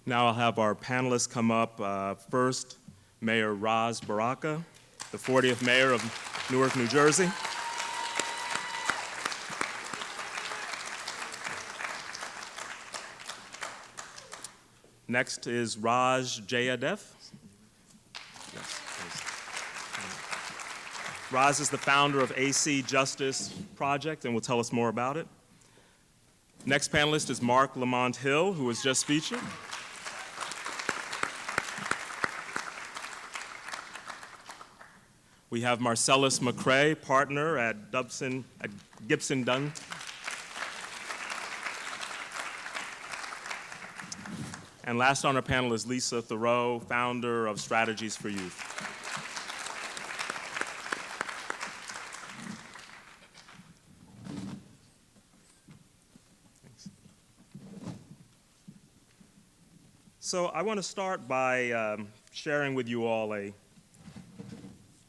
Now I'll have our panelists come up. First, Mayor Ras Baraka, the 40th mayor of Newark, New Jersey. Next is Raj Jayadev. Yes, Raz is the founder of AC Justice Project and will tell us more about it. Next panelist is Marc Lamont Hill, who was just featured. We have Marcellus McRae, partner at Gibson, Dunn. And last on our panel is Lisa Thurau, founder of Strategies for Youth. Thanks. So I want to start by sharing with you all a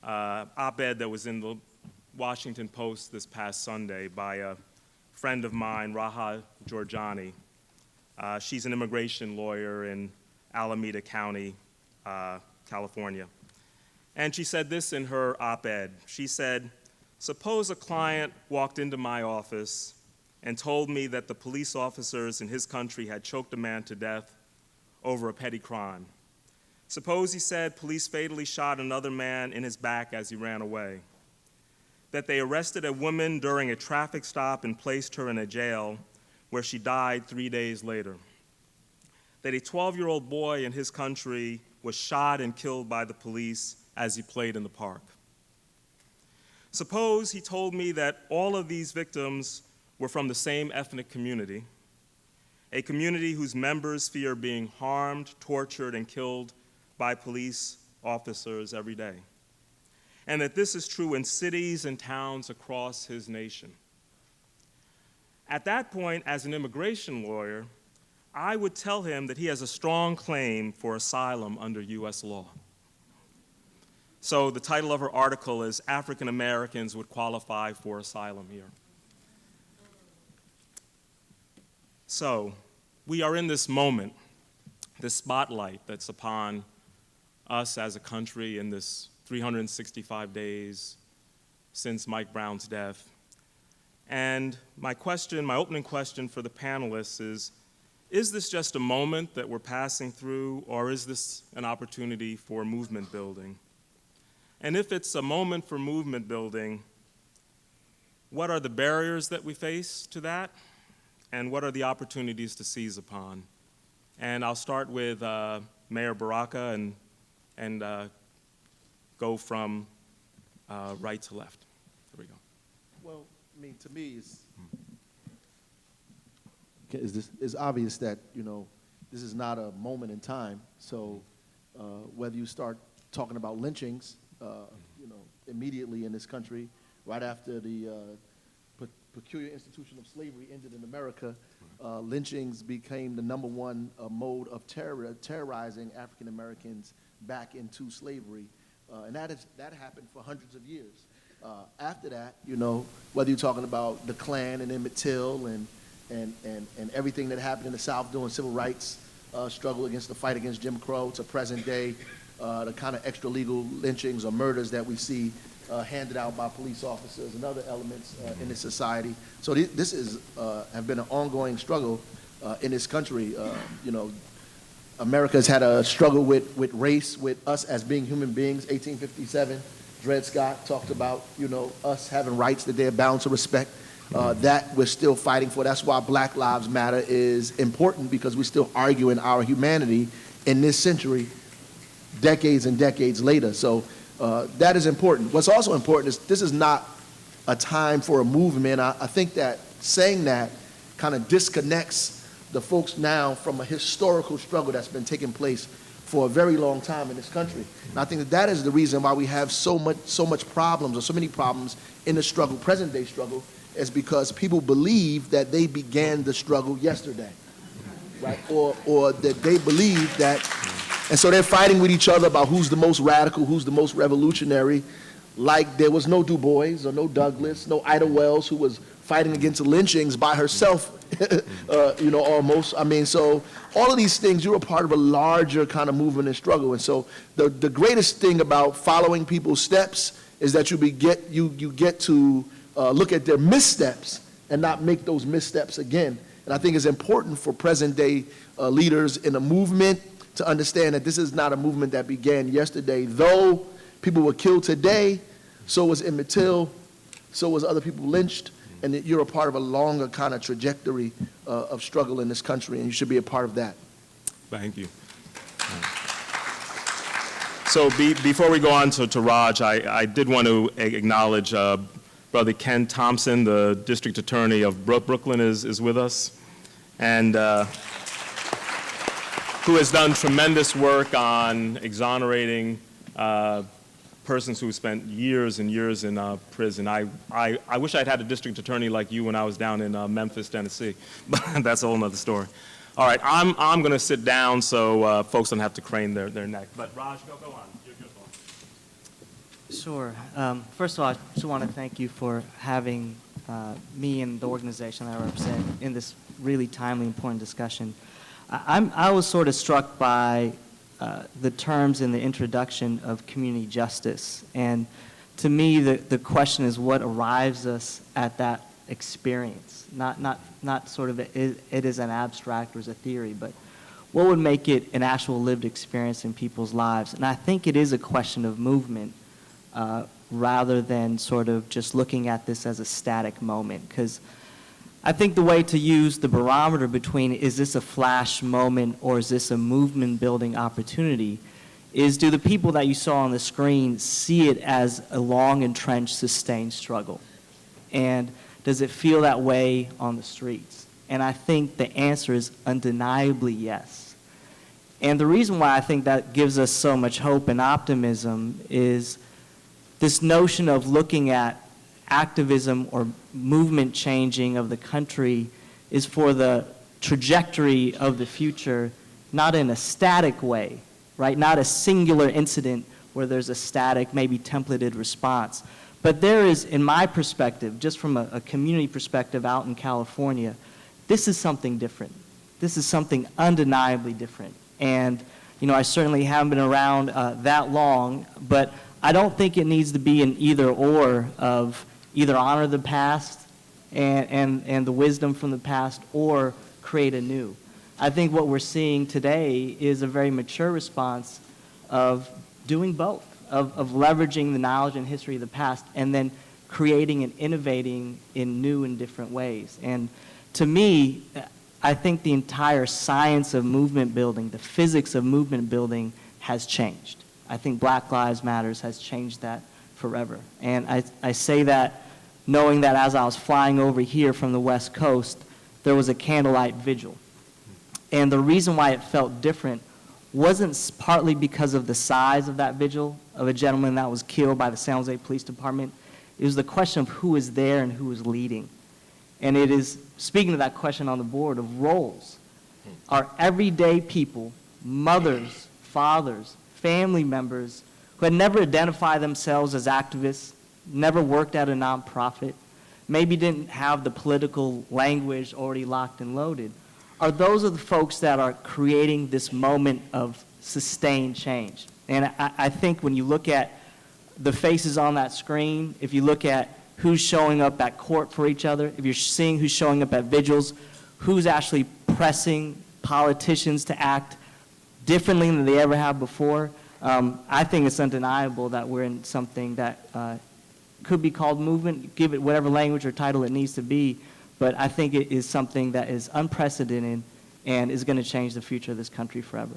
op-ed that was in the Washington Post this past Sunday by a friend of mine, Raha Georgiani. She's an immigration lawyer in Alameda County, California. And she said this in her op-ed. She said, "Suppose a client walked into my office and told me that the police officers in his country had choked a man to death over a petty crime. Suppose he said police fatally shot another man in his back as he ran away. That they arrested a woman during a traffic stop and placed her in a jail where she died 3 days later. That a 12-year-old boy in his country was shot and killed by the police as he played in the park. Suppose he told me that all of these victims were from the same ethnic community, a community whose members fear being harmed, tortured, and killed by police officers every day, and that this is true in cities and towns across his nation. At that point, as an immigration lawyer, I would tell him that he has a strong claim for asylum under US law." So the title of her article is "African Americans Would Qualify for Asylum Here." So we are in this moment, this spotlight that's upon us as a country in this 365 days since Mike Brown's death. And my opening question for the panelists is this just a moment that we're passing through, or is this an opportunity for movement building? And if it's a moment for movement building, what are the barriers that we face to that? And what are the opportunities to seize upon? And I'll start with Mayor Baraka and go from right to left. There we go. Well, I mean, to me, it's obvious that, this is not a moment in time. So whether you start talking about lynchings, immediately in this country, right after the peculiar institution of slavery ended in America, lynchings became the #1 mode of terrorizing African Americans back into slavery. And that happened for hundreds of years. After that, whether you're talking about the Klan and Emmett Till and everything that happened in the South during civil rights struggle against the fight against Jim Crow to present day, the kind of extra legal lynchings or murders that we see handed out by police officers and other elements in this society. So this is have been an ongoing struggle in this country. America's had a struggle with race, with us as being human beings. 1857, Dred Scott talked about, us having rights that they're bound to respect. That we're still fighting for. That's why Black Lives Matter is important, because we're still arguing our humanity in this century, decades and decades later. So that is important. What's also important is this is not a time for a movement. I think that saying that kind of disconnects the folks now from a historical struggle that's been taking place for a very long time in this country. And I think that is the reason why we have so much problems, or so many problems in the struggle, present day struggle, is because people believe that they began the struggle yesterday, right? Or that they believe that, and so they're fighting with each other about who's the most radical, who's the most revolutionary, like there was no Du Bois or no Douglass, no Ida Wells, who was fighting against lynchings by herself almost. I mean, so all of these things, you're a part of a larger kind of movement and struggle. And so the greatest thing about following people's steps is that you get to look at their missteps and not make those missteps again. And I think it's important for present day leaders in a movement to understand that this is not a movement that began yesterday. Though people were killed today, so was Emmett Till, so was other people lynched, and that you're a part of a longer kind of trajectory of struggle in this country, and you should be a part of that. Thank you. So before we go on to Raj, I did want to acknowledge Brother Ken Thompson, the District Attorney of Brooklyn, is with us, and who has done tremendous work on exonerating persons who spent years and years in prison. I wish I'd had a district attorney like you when I was down in Memphis, Tennessee, but that's a whole nother story. All right, I'm going to sit down so folks don't have to crane their neck. But Raj, go on. You're good. Sure. First of all, I just want to thank you for having me and the organization that I represent in this really timely, important discussion. I was sort of struck by the terms in the introduction of community justice. And to me, the question is what arrives us at that experience, not sort of it is an abstract or as a theory, but what would make it an actual lived experience in people's lives. And I think it is a question of movement rather than sort of just looking at this as a static moment. Because I think the way to use the barometer between is this a flash moment or is this a movement building opportunity is do the people that you saw on the screen see it as a long entrenched sustained struggle? And does it feel that way on the streets? And I think the answer is undeniably yes. And the reason why I think that gives us so much hope and optimism is this notion of looking at activism or movement changing of the country is for the trajectory of the future, not in a static way, right? Not a singular incident where there's a static, maybe templated response. But there is, in my perspective, just from a community perspective out in California, this is something different. This is something undeniably different. And, I certainly haven't been around that long, but I don't think it needs to be an either or of either honor the past and the wisdom from the past or create anew. I think what we're seeing today is a very mature response of doing both, of leveraging the knowledge and history of the past and then creating and innovating in new and different ways. And to me, I think the entire science of movement building, the physics of movement building has changed. I think Black Lives Matters has changed that forever. And I say that knowing that as I was flying over here from the West Coast, there was a candlelight vigil. And the reason why it felt different wasn't partly because of the size of that vigil, of a gentleman that was killed by the San Jose Police Department. It was the question of who is there and who is leading. And it is, speaking to that question on the board, of roles. Are everyday people, mothers, fathers, family members, who had never identified themselves as activists, never worked at a nonprofit, maybe didn't have the political language already locked and loaded, are those are the folks that are creating this moment of sustained change. And I think when you look at the faces on that screen, if you look at who's showing up at court for each other, if you're seeing who's showing up at vigils, who's actually pressing politicians to act differently than they ever have before, I think it's undeniable that we're in something that could be called movement, give it whatever language or title it needs to be, but I think it is something that is unprecedented and is going to change the future of this country forever.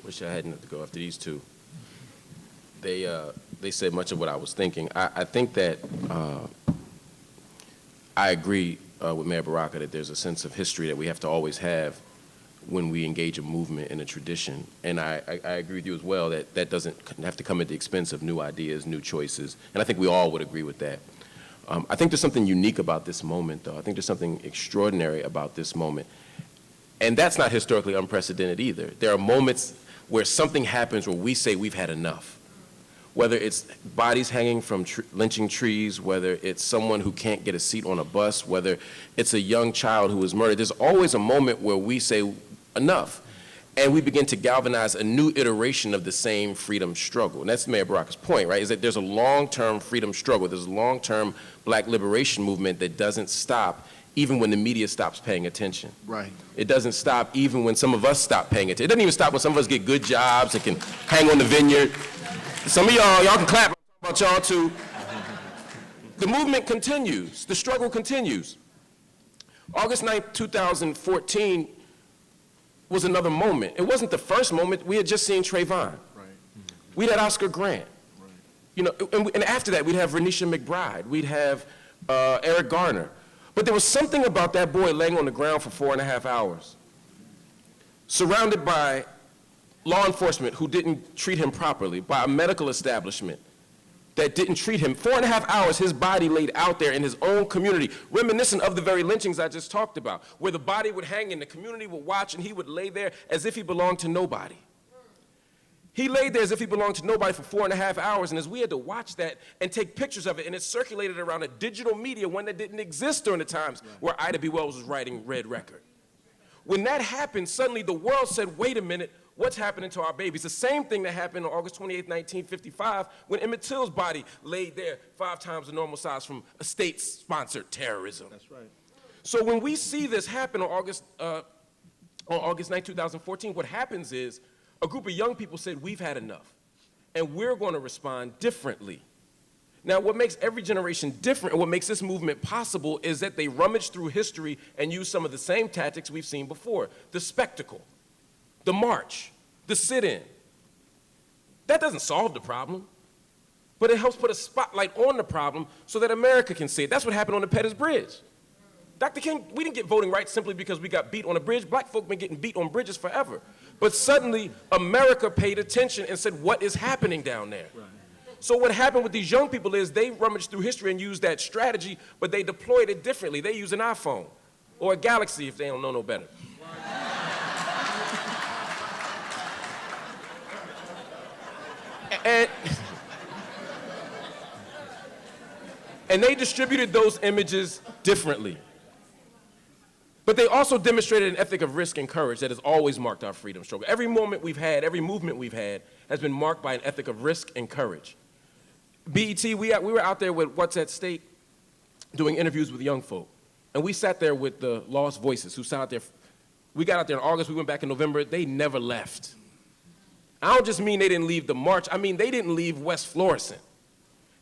Wish I hadn't had to go after these two. They said much of what I was thinking. I think that I agree with Mayor Baraka that there's a sense of history that we have to always have when we engage a movement and a tradition. And I agree with you as well that that doesn't have to come at the expense of new ideas, new choices. And I think we all would agree with that. I think there's something unique about this moment, though. I think there's something extraordinary about this moment. And that's not historically unprecedented either. There are moments where something happens where we say we've had enough, whether it's bodies hanging from lynching trees, whether it's someone who can't get a seat on a bus, whether it's a young child who was murdered, there's always a moment where we say enough. And we begin to galvanize a new iteration of the same freedom struggle. And that's Mayor Baraka's point, right, is that there's a long-term freedom struggle. There's a long-term black liberation movement that doesn't stop even when the media stops paying attention. Right. It doesn't stop even when some of us stop paying attention. It doesn't even stop when some of us get good jobs and can hang on the Vineyard. Some of y'all can clap. I'm talking about y'all too. The movement continues. The struggle continues. August 9th, 2014 was another moment. It wasn't the first moment. We had just seen Trayvon. Right. We'd had Oscar Grant. Right. You know, and after that, we'd have Renisha McBride. We'd have Eric Garner. But there was something about that boy laying on the ground for 4.5 hours, surrounded by law enforcement who didn't treat him properly, by a medical establishment that didn't treat him. 4.5 hours, his body laid out there in his own community, reminiscent of the very lynchings I just talked about, where the body would hang and the community would watch and he would lay there as if he belonged to nobody. He laid there as if he belonged to nobody for 4.5 hours, and as we had to watch that and take pictures of it, and it circulated around a digital media, one that didn't exist during the times where Ida B. Wells was writing Red Record. When that happened, suddenly the world said, wait a minute, what's happening to our babies? The same thing that happened on August 28, 1955, when Emmett Till's body laid there 5 times the normal size from a state-sponsored terrorism. That's right. So when we see this happen on August 9, 2014, what happens is a group of young people said, we've had enough, and we're going to respond differently. Now, what makes every generation different and what makes this movement possible is that they rummage through history and use some of the same tactics we've seen before. The spectacle, the march, the sit-in. That doesn't solve the problem, but it helps put a spotlight on the problem so that America can see it. That's what happened on the Pettus Bridge. Dr. King, we didn't get voting rights simply because we got beat on a bridge. Black folk been getting beat on bridges forever. But suddenly, America paid attention and said, what is happening down there? Right. So what happened with these young people is they rummaged through history and used that strategy, but they deployed it differently. They use an iPhone or a Galaxy if they don't know no better. And they distributed those images differently. But they also demonstrated an ethic of risk and courage that has always marked our freedom struggle. Every moment we've had, every movement we've had has been marked by an ethic of risk and courage. Beaty, we were out there with What's at Stake doing interviews with young folk. And we sat there with the Lost Voices who sat out there. We got out there in August, we went back in November. They never left. I don't just mean they didn't leave the march. I mean they didn't leave West Florissant.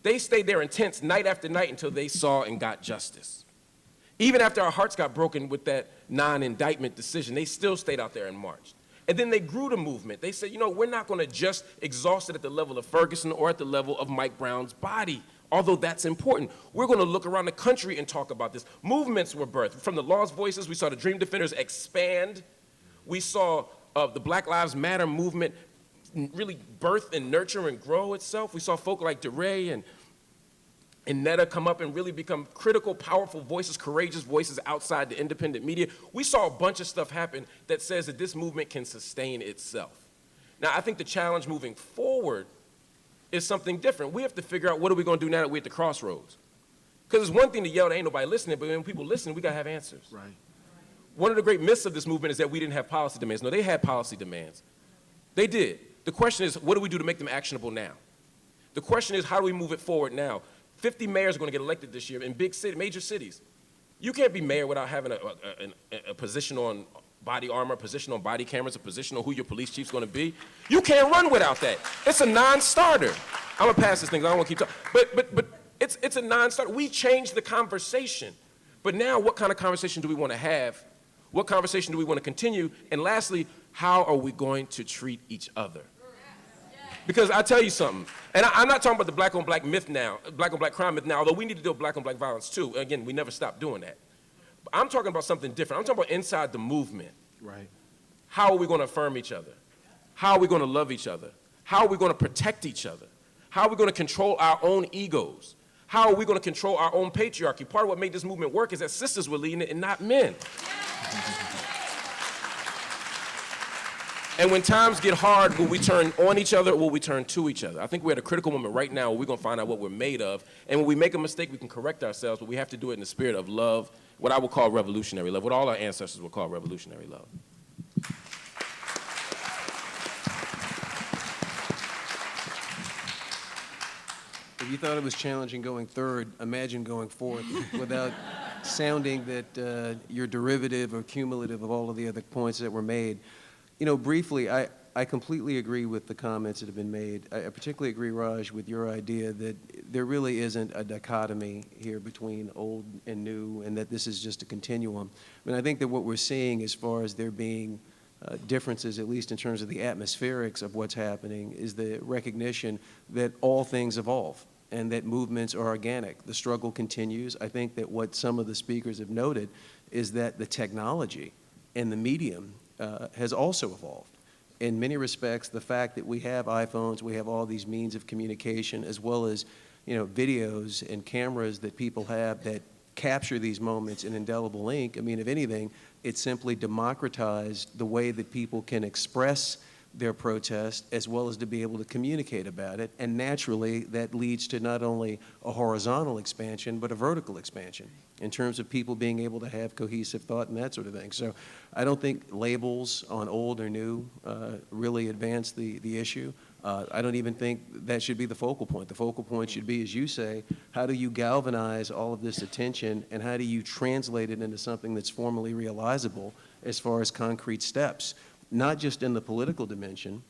They stayed there in tents night after night until they saw and got justice. Even after our hearts got broken with that non-indictment decision, they still stayed out there and marched. And then they grew the movement. They said, you know, we're not going to just exhaust it at the level of Ferguson or at the level of Mike Brown's body, although that's important. We're going to look around the country and talk about this. Movements were birthed. From the Lost Voices, we saw the Dream Defenders expand. We saw the Black Lives Matter movement really birth and nurture and grow itself. We saw folk like DeRay and Netta come up and really become critical, powerful voices, courageous voices outside the independent media. We saw a bunch of stuff happen that says that this movement can sustain itself. Now, I think the challenge moving forward is something different. We have to figure out what are we going to do now that we're at the crossroads. Because it's one thing to yell, there ain't nobody listening, but when people listen, we got to have answers. Right. One of the great myths of this movement is that we didn't have policy demands. No, they had policy demands. They did. The question is, what do we do to make them actionable now? The question is, how do we move it forward now? 50 mayors are going to get elected this year in major cities. You can't be mayor without having a position on body armor, a position on body cameras, a position on who your police chief's going to be. You can't run without that. It's a non-starter. I'm going to pass this thing. I don't want to keep talking. But it's a non-starter. We changed the conversation. But now, what kind of conversation do we want to have? What conversation do we want to continue? And lastly, how are we going to treat each other? Because I tell you something, and I'm not talking about the black on black myth now, black on black crime myth now, although we need to deal with black on black violence too. Again, we never stop doing that. But I'm talking about something different. I'm talking about inside the movement. Right. How are we going to affirm each other? How are we going to love each other? How are we going to protect each other? How are we going to control our own egos? How are we going to control our own patriarchy? Part of what made this movement work is that sisters were leading it and not men. And when times get hard, will we turn on each other or will we turn to each other? I think we're at a critical moment right now where we're going to find out what we're made of. And when we make a mistake, we can correct ourselves, but we have to do it in the spirit of love, what I would call revolutionary love, what all our ancestors would call revolutionary love. If you thought it was challenging going third, imagine going fourth without sounding that you're derivative or cumulative of all of the other points that were made. You know, briefly, I completely agree with the comments that have been made. I particularly agree, Raj, with your idea that there really isn't a dichotomy here between old and new, and that this is just a continuum. I mean, I think that what we're seeing as far as there being differences, at least in terms of the atmospherics of what's happening, is the recognition that all things evolve and that movements are organic. The struggle continues. I think that what some of the speakers have noted is that the technology and the medium has also evolved. In many respects, the fact that we have iPhones, we have all these means of communication, as well as, you know, videos and cameras that people have that capture these moments in indelible ink. I mean, if anything, it simply democratized the way that people can express their protest as well as to be able to communicate about it. And naturally, that leads to not only a horizontal expansion, but a vertical expansion in terms of people being able to have cohesive thought and that sort of thing. So I don't think labels on old or new really advance the issue. I don't even think that should be the focal point. The focal point should be, as you say, how do you galvanize all of this attention and how do you translate it into something that's formally realizable as far as concrete steps, not just in the political dimension.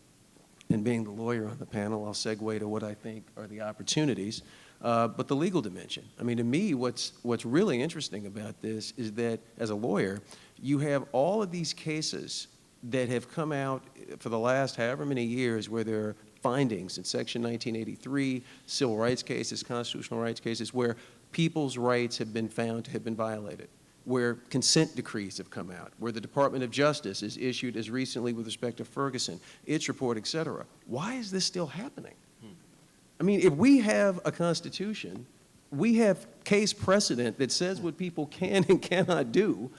And being the lawyer on the panel, I'll segue to what I think are the opportunities, but the legal dimension. I mean, to me, what's really interesting about this is that as a lawyer, you have all of these cases that have come out for the last however many years where there are findings in Section 1983, civil rights cases, constitutional rights cases, where people's rights have been found to have been violated, where consent decrees have come out, where the Department of Justice is issued as recently with respect to Ferguson, its report, et cetera. Why is this still happening? I mean, if we have a Constitution, we have case precedent that says what people can and cannot do.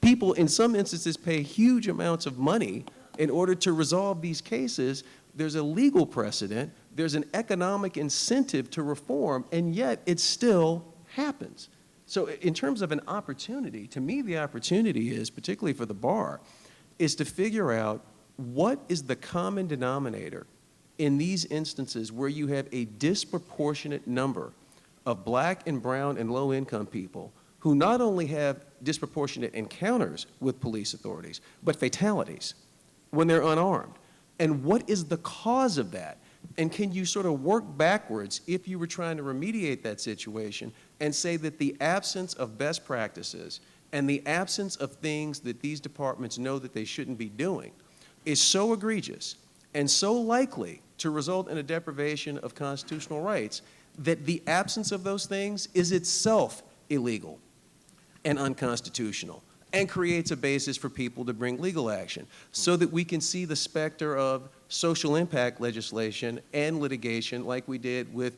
People, in some instances, pay huge amounts of money in order to resolve these cases. There's a legal precedent, there's an economic incentive to reform, and yet it still happens. So in terms of an opportunity, to me the opportunity is, particularly for the bar, is to figure out what is the common denominator in these instances where you have a disproportionate number of black and brown and low-income people who not only have disproportionate encounters with police authorities, but fatalities when they're unarmed. And what is the cause of that? And can you sort of work backwards if you were trying to remediate that situation and say that the absence of best practices and the absence of things that these departments know that they shouldn't be doing is so egregious and so likely to result in a deprivation of constitutional rights that the absence of those things is itself illegal and unconstitutional and creates a basis for people to bring legal action so that we can see the specter of social impact legislation and litigation like we did with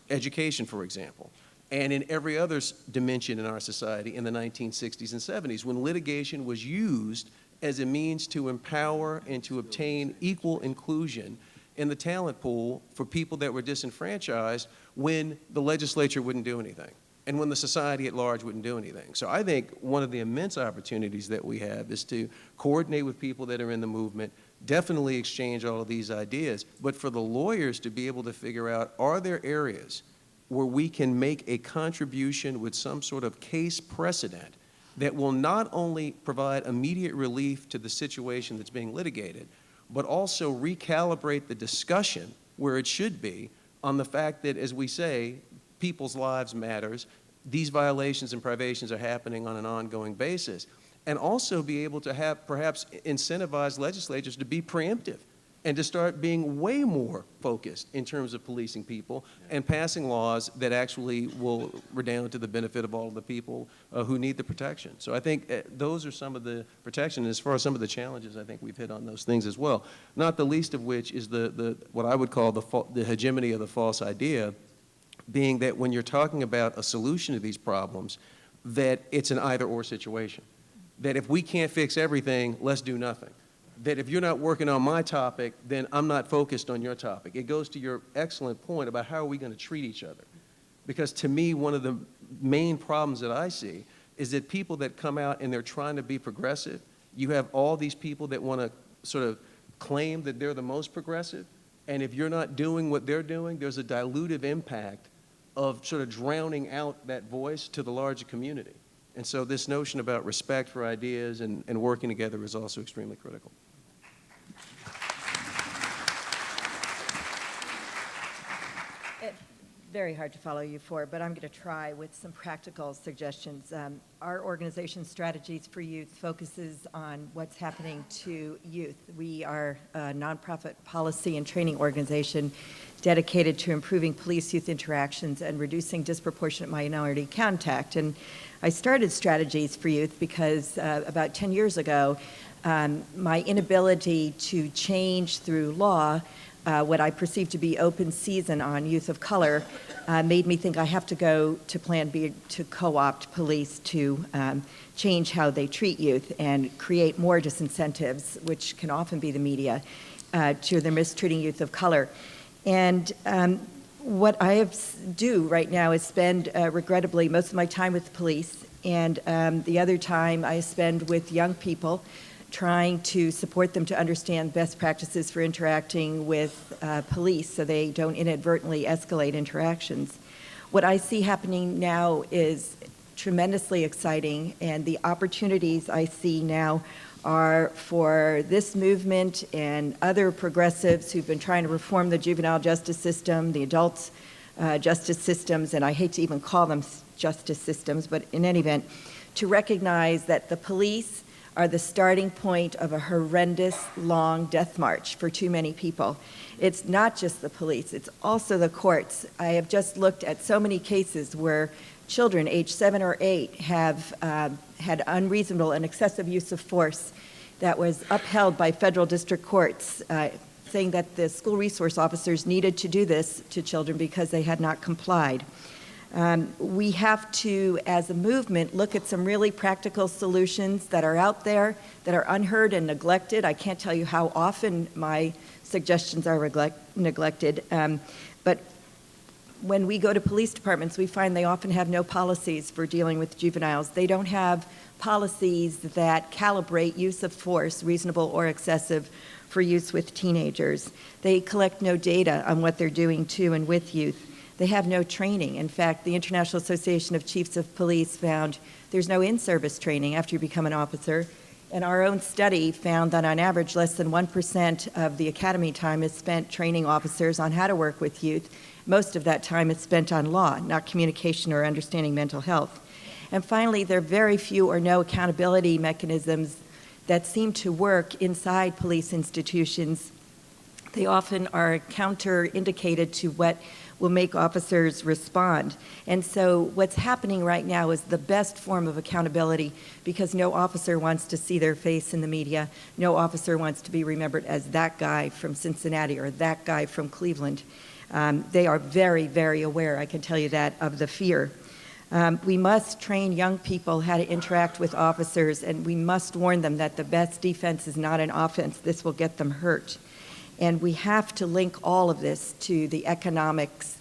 education, for example, and in every other dimension in our society in the 1960s and 70s when litigation was used as a means to empower and to obtain equal inclusion in the talent pool for people that were disenfranchised when the legislature wouldn't do anything and when the society at large wouldn't do anything. So I think one of the immense opportunities that we have is to coordinate with people that are in the movement, definitely exchange all of these ideas, but for the lawyers to be able to figure out, are there areas where we can make a contribution with some sort of case precedent that will not only provide immediate relief to the situation that's being litigated, but also recalibrate the discussion where it should be on the fact that, as we say, people's lives matters, these violations and privations are happening on an ongoing basis, and also be able to have perhaps incentivize legislatures to be preemptive and to start being way more focused in terms of policing people and passing laws that actually will redound to the benefit of all of the people who need the protection. So I think those are some of the protection. As far as some of the challenges, I think we've hit on those things as well, not the least of which is the what I would call the hegemony of the false idea, being that when you're talking about a solution to these problems, that it's an either-or situation. That if we can't fix everything, let's do nothing. that if you're not working on my topic, then I'm not focused on your topic. It goes to your excellent point about how are we going to treat each other. Because to me, one of the main problems that I see is that people that come out and they're trying to be progressive, you have all these people that want to sort of claim that they're the most progressive, and if you're not doing what they're doing, there's a dilutive impact of sort of drowning out that voice to the larger community. And so this notion about respect for ideas and working together is also extremely critical. Very hard to follow you for, but I'm going to try with some practical suggestions. Our organization's Strategies for Youth focuses on what's happening to youth. We are a nonprofit policy and training organization dedicated to improving police-youth interactions and reducing disproportionate minority contact. And I started Strategies for Youth because about 10 years ago, my inability to change through law what I perceive to be open season on youth of color made me think I have to go to Plan B to co-opt police to change how they treat youth and create more disincentives, which can often be the media, to their mistreating youth of color. And what I do right now is spend, regrettably, most of my time with the police, and the other time I spend with young people trying to support them to understand best practices for interacting with police so they don't inadvertently escalate interactions. What I see happening now is tremendously exciting, and the opportunities I see now are for this movement and other progressives who've been trying to reform the juvenile justice system, the adult justice systems, and I hate to even call them justice systems, but in any event, to recognize that the police are the starting point of a horrendous, long death march for too many people. It's not just the police, it's also the courts. I have just looked at so many cases where children aged 7 or 8 have had unreasonable and excessive use of force that was upheld by federal district courts, saying that the school resource officers needed to do this to children because they had not complied. We have to, as a movement, look at some really practical solutions that are out there, that are unheard and neglected. I can't tell you how often my suggestions are neglected, but when we go to police departments, we find they often have no policies for dealing with juveniles. They don't have policies that calibrate use of force, reasonable or excessive, for use with teenagers. They collect no data on what they're doing to and with youth. They have no training. In fact, the International Association of Chiefs of Police found there's no in-service training after you become an officer. And our own study found that on average, less than 1% of the academy time is spent training officers on how to work with youth. Most of that time is spent on law, not communication or understanding mental health. And finally, there are very few or no accountability mechanisms that seem to work inside police institutions. They often are counter-indicated to what will make officers respond. And so what's happening right now is the best form of accountability because no officer wants to see their face in the media. No officer wants to be remembered as that guy from Cincinnati or that guy from Cleveland. They are very, very aware, I can tell you that, of the fear. We must train young people how to interact with officers, and we must warn them that the best defense is not an offense. This will get them hurt. And we have to link all of this to the economics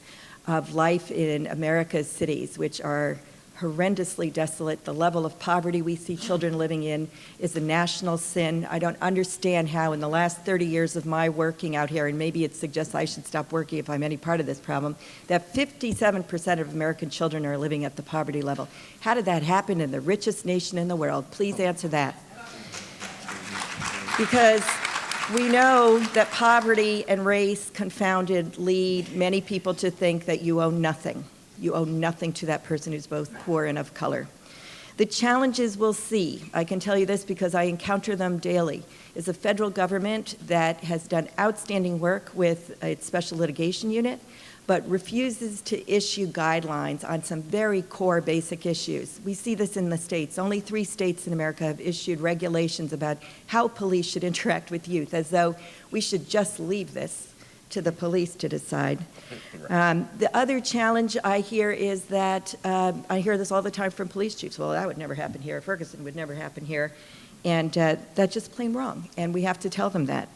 of life in America's cities, which are horrendously desolate. The level of poverty we see children living in is a national sin. I don't understand how in the last 30 years of my working out here, and maybe it suggests I should stop working if I'm any part of this problem, that 57% of American children are living at the poverty level. How did that happen in the richest nation in the world? Please answer that. Because we know that poverty and race confounded lead many people to think that you owe nothing. You owe nothing to that person who's both poor and of color. The challenges we'll see, I can tell you this because I encounter them daily, is a federal government that has done outstanding work with its special litigation unit, but refuses to issue guidelines on some very core basic issues. We see this in the states. Only 3 states in America have issued regulations about how police should interact with youth, as though we should just leave this to the police to decide. The other challenge I hear is that, I hear this all the time from police chiefs, well, that would never happen here, Ferguson would never happen here, and that's just plain wrong, and we have to tell them that.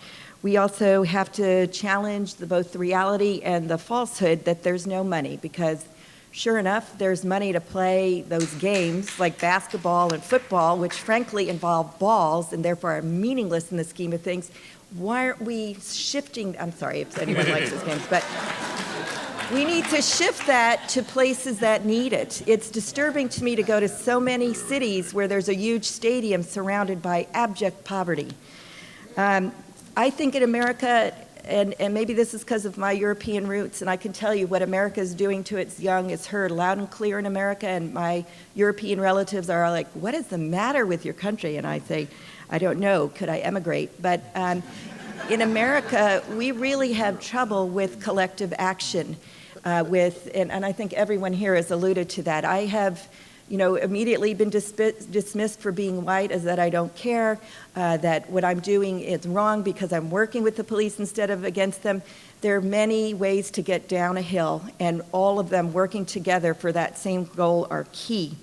We also have to challenge both the reality and the falsehood that there's no money, because sure enough, there's money to play those games like basketball and football, which frankly involve balls and therefore are meaningless in the scheme of things. Why aren't we shifting, I'm sorry if anyone likes those games, but we need to shift that to places that need it. It's disturbing to me to go to so many cities where there's a huge stadium surrounded by abject poverty. I think in America, and maybe this is because of my European roots, and I can tell you what America is doing to its young is heard loud and clear in America, and my European relatives are like, what is the matter with your country? And I say, I don't know, could I emigrate? But in America, we really have trouble with collective action, and I think everyone here has alluded to that. I have immediately been dismissed for being white as that I don't care, that what I'm doing is wrong because I'm working with the police instead of against them. There are many ways to get down a hill, and all of them working together for that same goal are key.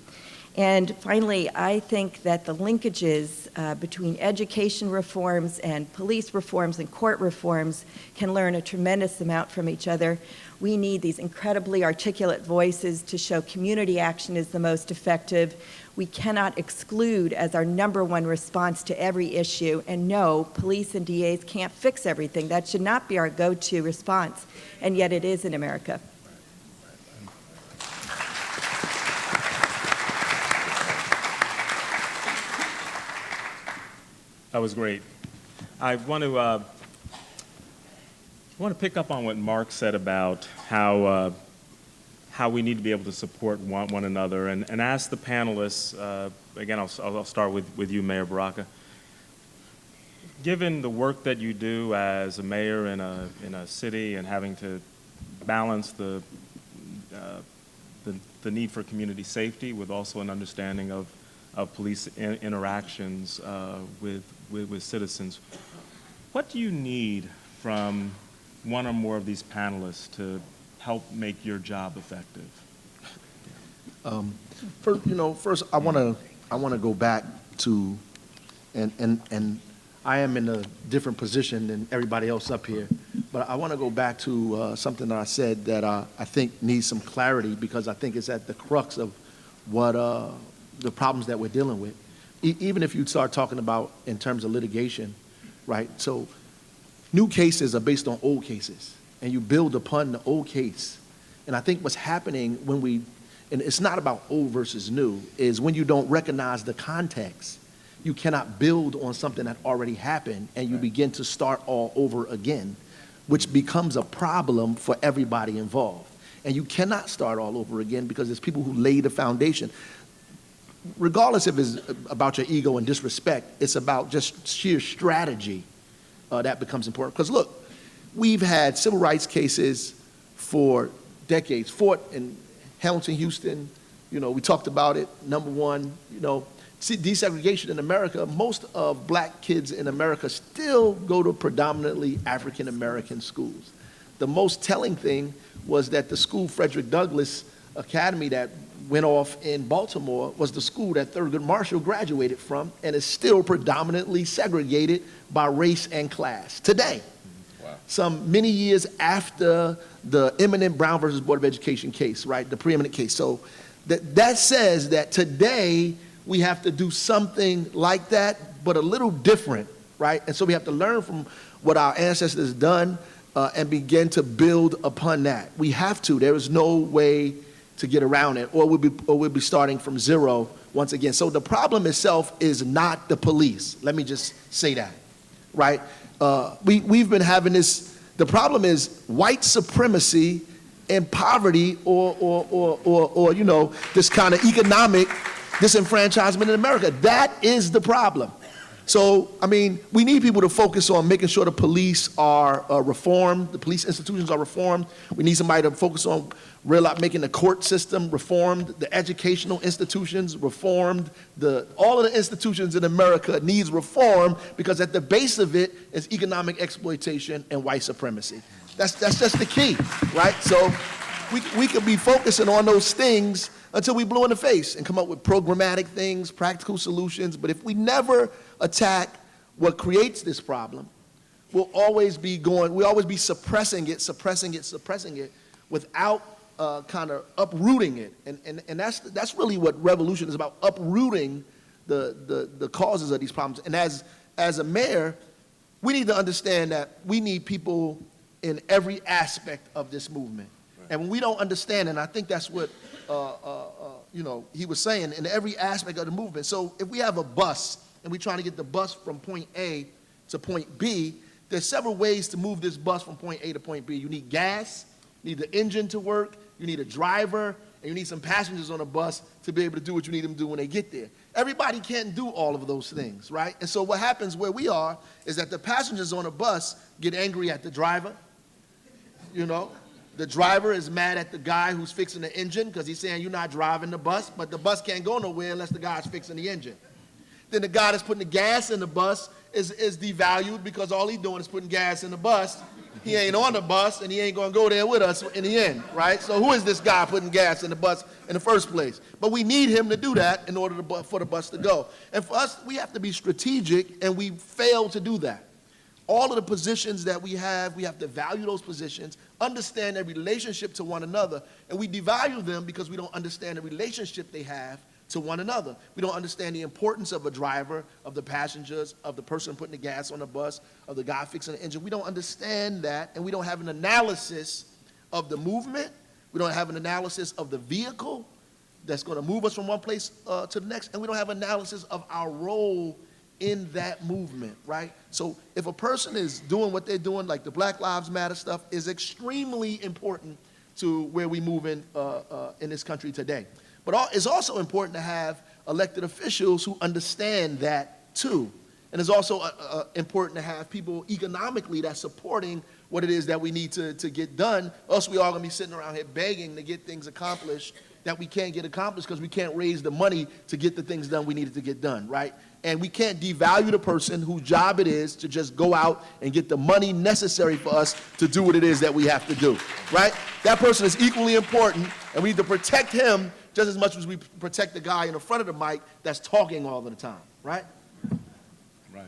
And finally, I think that the linkages between education reforms and police reforms and court reforms can learn a tremendous amount from each other. We need these incredibly articulate voices to show community action is the most effective. We cannot exclude as our #1 response to every issue. And no, police and DAs can't fix everything. That should not be our go-to response. And yet it is in America. That was great. I want to pick up on what Marc said about how we need to be able to support one another, and ask the panelists. Again, I'll start with you, Mayor Baraka. Given the work that you do as a mayor in a city and having to balance the need for community safety with also an understanding of police interactions with citizens, what do you need from one or more of these panelists to help make your job effective? First I want to go back to, and I am in a different position than everybody else up here, but I want to go back to something that I said that I think needs some clarity, because I think it's at the crux of what the problems that we're dealing with. Even if you start talking about in terms of litigation, right? So new cases are based on old cases, and you build upon the old case. And I think what's happening and it's not about old versus new, is when you don't recognize the context, you cannot build on something that already happened, and you begin to start all over again, which becomes a problem for everybody involved. And you cannot start all over again because there's people who laid the foundation. Regardless if it's about your ego and disrespect, it's about just sheer strategy that becomes important. Because look, we've had civil rights cases for decades, fought in Hamilton, Houston, we talked about it, #1, desegregation in America. Most of black kids in America still go to predominantly African-American schools. The most telling thing was that the school, Frederick Douglass Academy, that went off in Baltimore, was the school that Thurgood Marshall graduated from, and is still predominantly segregated by race and class today. Wow. Some many years after the eminent Brown versus Board of Education case, right, the preeminent case. So that says that today we have to do something like that, but a little different, right? And so we have to learn from what our ancestors done and begin to build upon that. We have to. There is no way to get around it, or we'll be starting from zero once again. So the problem itself is not the police. Let me just say that, right? We've been having this. The problem is white supremacy and poverty, or this kind of economic disenfranchisement in America. That is the problem. So, we need people to focus on making sure the police are reformed, the police institutions are reformed. We need somebody to focus on making the court system reformed, the educational institutions reformed. All of the institutions in America needs reform, because at the base of it is economic exploitation and white supremacy. That's just the key, right? So we could be focusing on those things until we blue in the face and come up with programmatic things, practical solutions. But if we never attack what creates this problem, we'll always be suppressing it without kind of uprooting it. And that's really what revolution is about, uprooting the causes of these problems. And as a mayor, we need to understand that we need people in every aspect of this movement. Right. And when we don't understand, and I think that's what he was saying, in every aspect of the movement. So if we have a bus and we're trying to get the bus from point A to point B, there's several ways to move this bus from point A to point B. You need gas, you need the engine to work, you need a driver, and you need some passengers on a bus to be able to do what you need them to do when they get there. Everybody can't do all of those things, right? And so what happens where we are is that the passengers on a bus get angry at the driver. The driver is mad at the guy who's fixing the engine because he's saying you're not driving the bus, but the bus can't go nowhere unless the guy's fixing the engine. Then the guy that's putting the gas in the bus is devalued because all he's doing is putting gas in the bus. He ain't on the bus, and he ain't going to go there with us in the end, right? So who is this guy putting gas in the bus in the first place? But we need him to do that in order for the bus to go. And for us, we have to be strategic, and we fail to do that. All of the positions that we have to value those positions, understand their relationship to one another, and we devalue them because we don't understand the relationship they have to one another. We don't understand the importance of a driver, of the passengers, of the person putting the gas on the bus, of the guy fixing the engine. We don't understand that, and we don't have an analysis of the movement. We don't have an analysis of the vehicle that's going to move us from one place to the next, and we don't have analysis of our role in that movement, right? So if a person is doing what they're doing, like the Black Lives Matter stuff, is extremely important to where we move in this country today. But it's also important to have elected officials who understand that too. And it's also important to have people economically that's supporting what it is that we need to get done. Else we all gonna be sitting around here begging to get things accomplished that we can't get accomplished because we can't raise the money to get the things done we needed to get done, right? And we can't devalue the person whose job it is to just go out and get the money necessary for us to do what it is that we have to do, right? That person is equally important, and we need to protect him just as much as we protect the guy in the front of the mic that's talking all of the time, right? Right.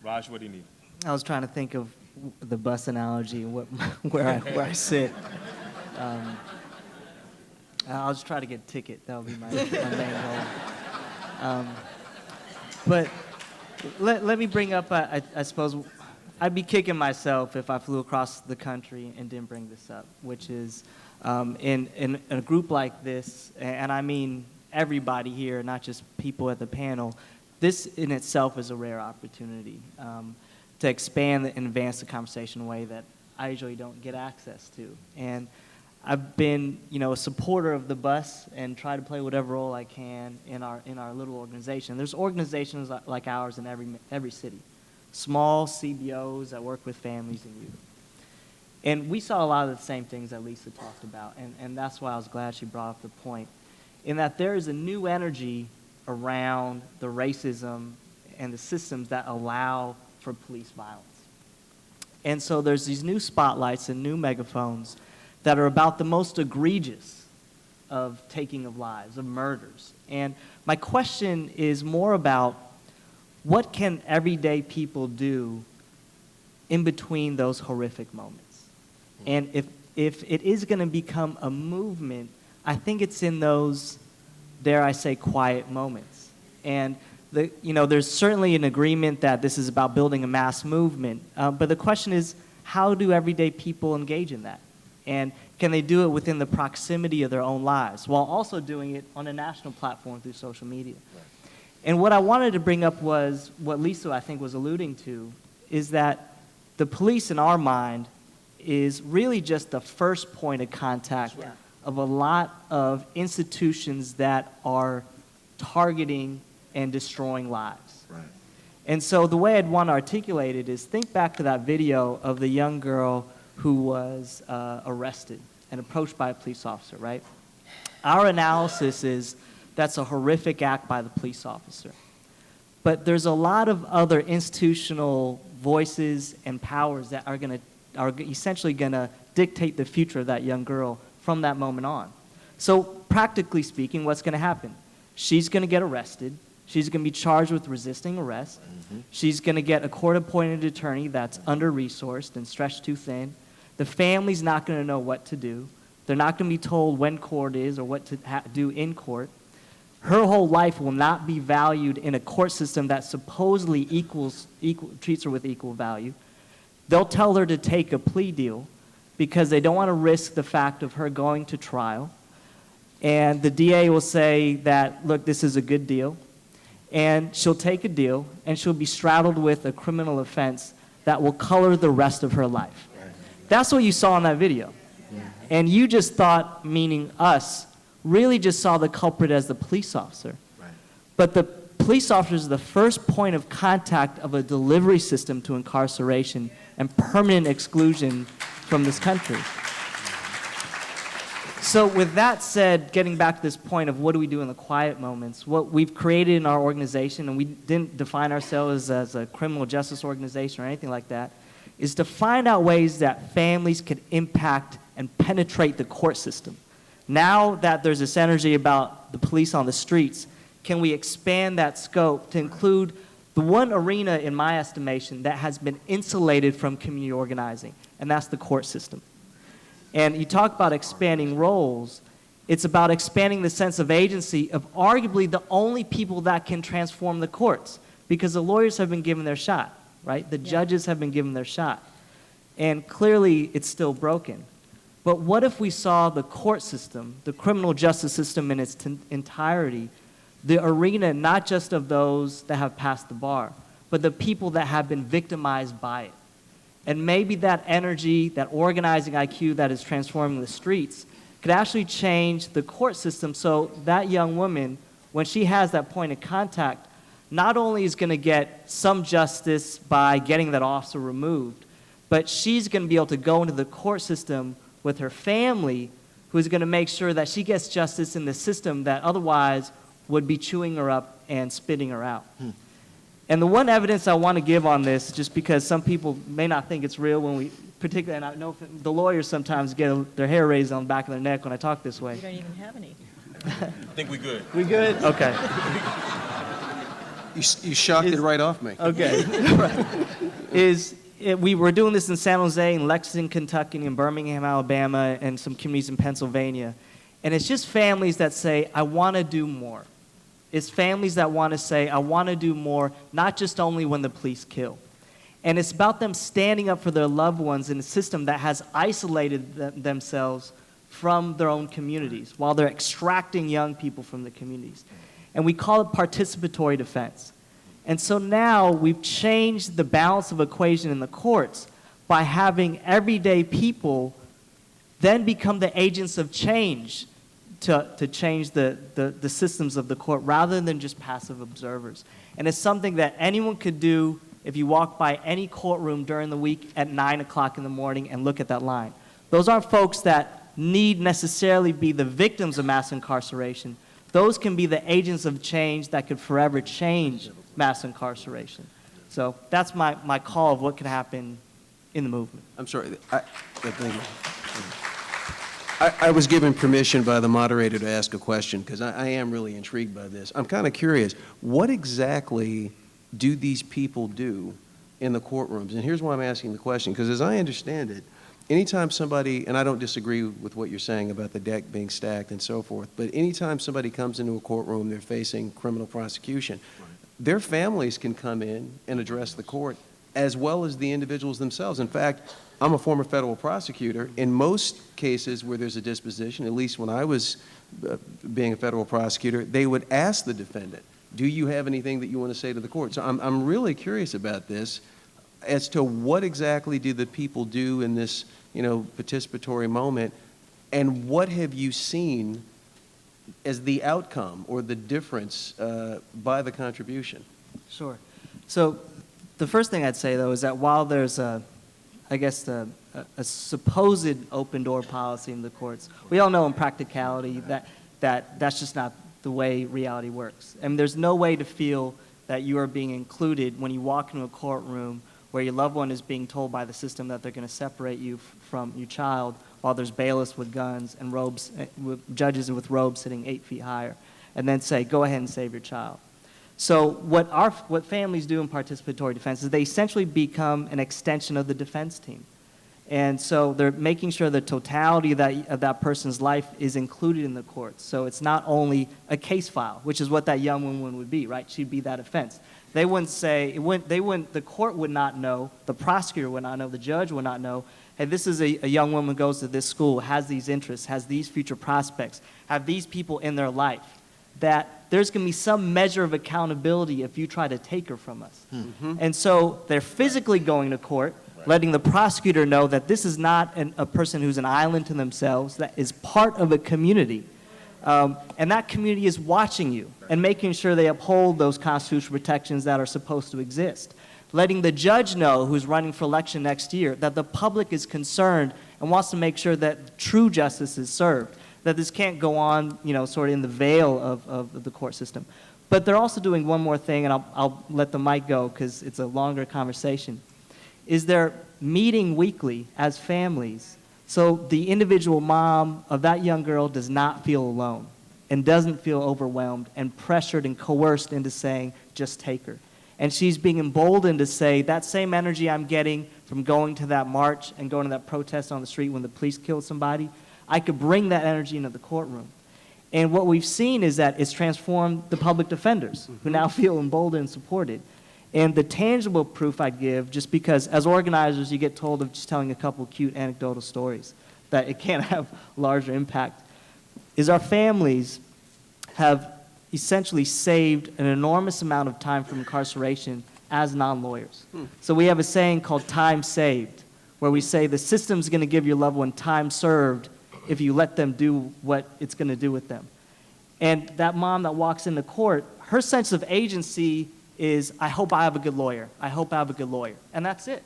Raj, what do you need? I was trying to think of the bus analogy and where I sit. I'll just try to get a ticket. That'll be my main goal. But let me bring up, I suppose, I'd be kicking myself if I flew across the country and didn't bring this up, which is in a group like this, and I mean everybody here, not just people at the panel, this in itself is a rare opportunity to expand and advance the conversation in a way that I usually don't get access to. And I've been, a supporter of the bus and try to play whatever role I can in our little organization. There's organizations like ours in every city, small CBOs that work with families and youth. And we saw a lot of the same things that Lisa talked about, and that's why I was glad she brought up the point, in that there is a new energy around the racism and the systems that allow for police violence. And so there's these new spotlights and new megaphones that are about the most egregious of taking of lives, of murders. And my question is more about what can everyday people do in between those horrific moments? And if it is going to become a movement, I think it's in those, dare I say, quiet moments. And there's certainly an agreement that this is about building a mass movement, but the question is, how do everyday people engage in that? And can they do it within the proximity of their own lives while also doing it on a national platform through social media? Right. And what I wanted to bring up was what Lisa, I think, was alluding to, is that the police in our mind is really just the first point of contact of a lot of institutions that are targeting and destroying lives. Right. And so the way I'd want to articulate it is think back to that video of the young girl who was arrested and approached by a police officer, right? Our analysis is that's a horrific act by the police officer. But there's a lot of other institutional voices and powers that are going to are essentially going to dictate the future of that young girl from that moment on. So practically speaking, what's going to happen? She's going to get arrested. She's going to be charged with resisting arrest. She's going to get a court-appointed attorney that's under-resourced and stretched too thin. The family's not going to know what to do. They're not going to be told when court is or what to do in court. Her whole life will not be valued in a court system that supposedly treats her with equal value. They'll tell her to take a plea deal because they don't want to risk the fact of her going to trial. And the DA will say that, look, this is a good deal. And she'll take a deal, and she'll be straddled with a criminal offense that will color the rest of her life. That's what you saw in that video. And you just thought, meaning us, really just saw the culprit as the police officer. But the police officer is the first point of contact of a delivery system to incarceration and permanent exclusion from this country. So with that said, getting back to this point of what do we do in the quiet moments, what we've created in our organization, and we didn't define ourselves as a criminal justice organization or anything like that, is to find out ways that families can impact and penetrate the court system. Now that there's this energy about the police on the streets, can we expand that scope to include the one arena, in my estimation, that has been insulated from community organizing, and that's the court system. And you talk about expanding roles, it's about expanding the sense of agency of arguably the only people that can transform the courts, because the lawyers have been given their shot, right? The judges have been given their shot. And clearly it's still broken. But what if we saw the court system, the criminal justice system in its entirety, the arena not just of those that have passed the bar, but the people that have been victimized by it? And maybe that energy, that organizing IQ that is transforming the streets could actually change the court system so that young woman, when she has that point of contact, not only is going to get some justice by getting that officer removed, but she's going to be able to go into the court system with her family, who is going to make sure that she gets justice in the system that otherwise would be chewing her up and spitting her out. And the one evidence I want to give on this, just because some people may not think it's real when we, particularly, and I know the lawyers sometimes get their hair raised on the back of their neck when I talk this way. You don't even have any. I think we good. We good? Okay. You shocked it right off me. Okay. We were doing this in San Jose, in Lexington, Kentucky, in Birmingham, Alabama, and some communities in Pennsylvania. And it's just families that say, I want to do more. It's families that want to say, I want to do more, not just only when the police kill. And it's about them standing up for their loved ones in a system that has isolated themselves from their own communities while they're extracting young people from the communities. And we call it participatory defense. And so now we've changed the balance of equation in the courts by having everyday people then become the agents of change to change the systems of the court rather than just passive observers. And it's something that anyone could do if you walk by any courtroom during the week at 9 o'clock in the morning and look at that line. Those aren't folks that need necessarily be the victims of mass incarceration. Those can be the agents of change that could forever change mass incarceration. So that's my call of what could happen in the movement. I'm sorry. Thank you. I was given permission by the moderator to ask a question because I am really intrigued by this. I'm kind of curious. What exactly do these people do in the courtrooms? And here's why I'm asking the question, because as I understand it, anytime somebody, and I don't disagree with what you're saying about the deck being stacked and so forth, but anytime somebody comes into a courtroom, they're facing criminal prosecution, their families can come in and address the court as well as the individuals themselves. In fact, I'm a former federal prosecutor. In most cases where there's a disposition, at least when I was being a federal prosecutor, they would ask the defendant, do you have anything that you want to say to the court? So I'm really curious about this as to what exactly do the people do in this, participatory moment, and what have you seen as the outcome or the difference by the contribution? Sure. So the first thing I'd say, though, is that while there's a supposed open door policy in the courts, we all know in practicality that's just not the way reality works. And there's no way to feel that you are being included when you walk into a courtroom where your loved one is being told by the system that they're going to separate you from your child, while there's bailiffs with guns and robes, with judges with robes sitting 8 feet higher, and then say, go ahead and save your child. So what families do in participatory defense is they essentially become an extension of the defense team. And so they're making sure the totality of that person's life is included in the courts. So it's not only a case file, which is what that young woman would be, right? She'd be that offense. They wouldn't say, the court would not know, the prosecutor would not know, the judge would not know, hey, this is a young woman who goes to this school, has these interests, has these future prospects, have these people in their life, that there's going to be some measure of accountability if you try to take her from us. And so they're physically going to court, letting the prosecutor know that this is not a person who's an island to themselves, that is part of a community. And that community is watching you and making sure they uphold those constitutional protections that are supposed to exist. Letting the judge know, who's running for election next year, that the public is concerned and wants to make sure that true justice is served, that this can't go on, sort of in the veil of the court system. But they're also doing one more thing, and I'll let the mic go because it's a longer conversation, is they're meeting weekly as families so the individual mom of that young girl does not feel alone and doesn't feel overwhelmed and pressured and coerced into saying, just take her. And she's being emboldened to say, that same energy I'm getting from going to that march and going to that protest on the street when the police killed somebody, I could bring that energy into the courtroom. And what we've seen is that it's transformed the public defenders who now feel emboldened and supported. And the tangible proof I give, just because as organizers you get told of just telling a couple cute anecdotal stories, that it can't have larger impact, is our families have essentially saved an enormous amount of time from incarceration as non-lawyers. So we have a saying called time saved, where we say the system's going to give your loved one time served if you let them do what it's going to do with them. And that mom that walks into court, her sense of agency is, I hope I have a good lawyer. I hope I have a good lawyer. And that's it.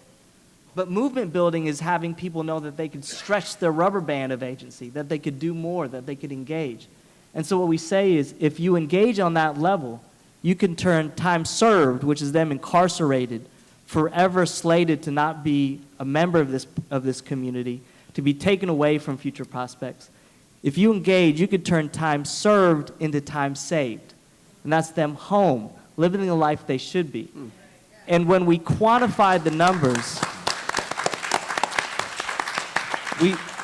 But movement building is having people know that they could stretch their rubber band of agency, that they could do more, that they could engage. And so what we say is, if you engage on that level, you can turn time served, which is them incarcerated, forever slated to not be a member of this community, to be taken away from future prospects. If you engage, you could turn time served into time saved. And that's them home, living the life they should be. And when we quantify the numbers,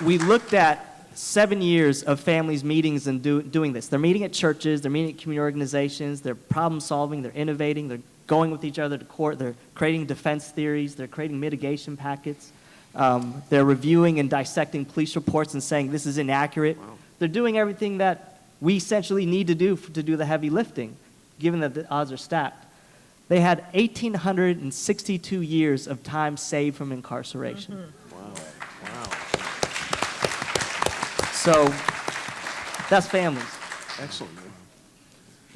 we looked at 7 years of families' meetings and doing this. They're meeting at churches, they're meeting at community organizations, they're problem solving, they're innovating, they're going with each other to court, they're creating defense theories, they're creating mitigation packets, they're reviewing and dissecting police reports and saying this is inaccurate. Wow. They're doing everything that we essentially need to do the heavy lifting, given that the odds are stacked. They had 1,862 years of time saved from incarceration. Wow. So that's families. Excellent, man.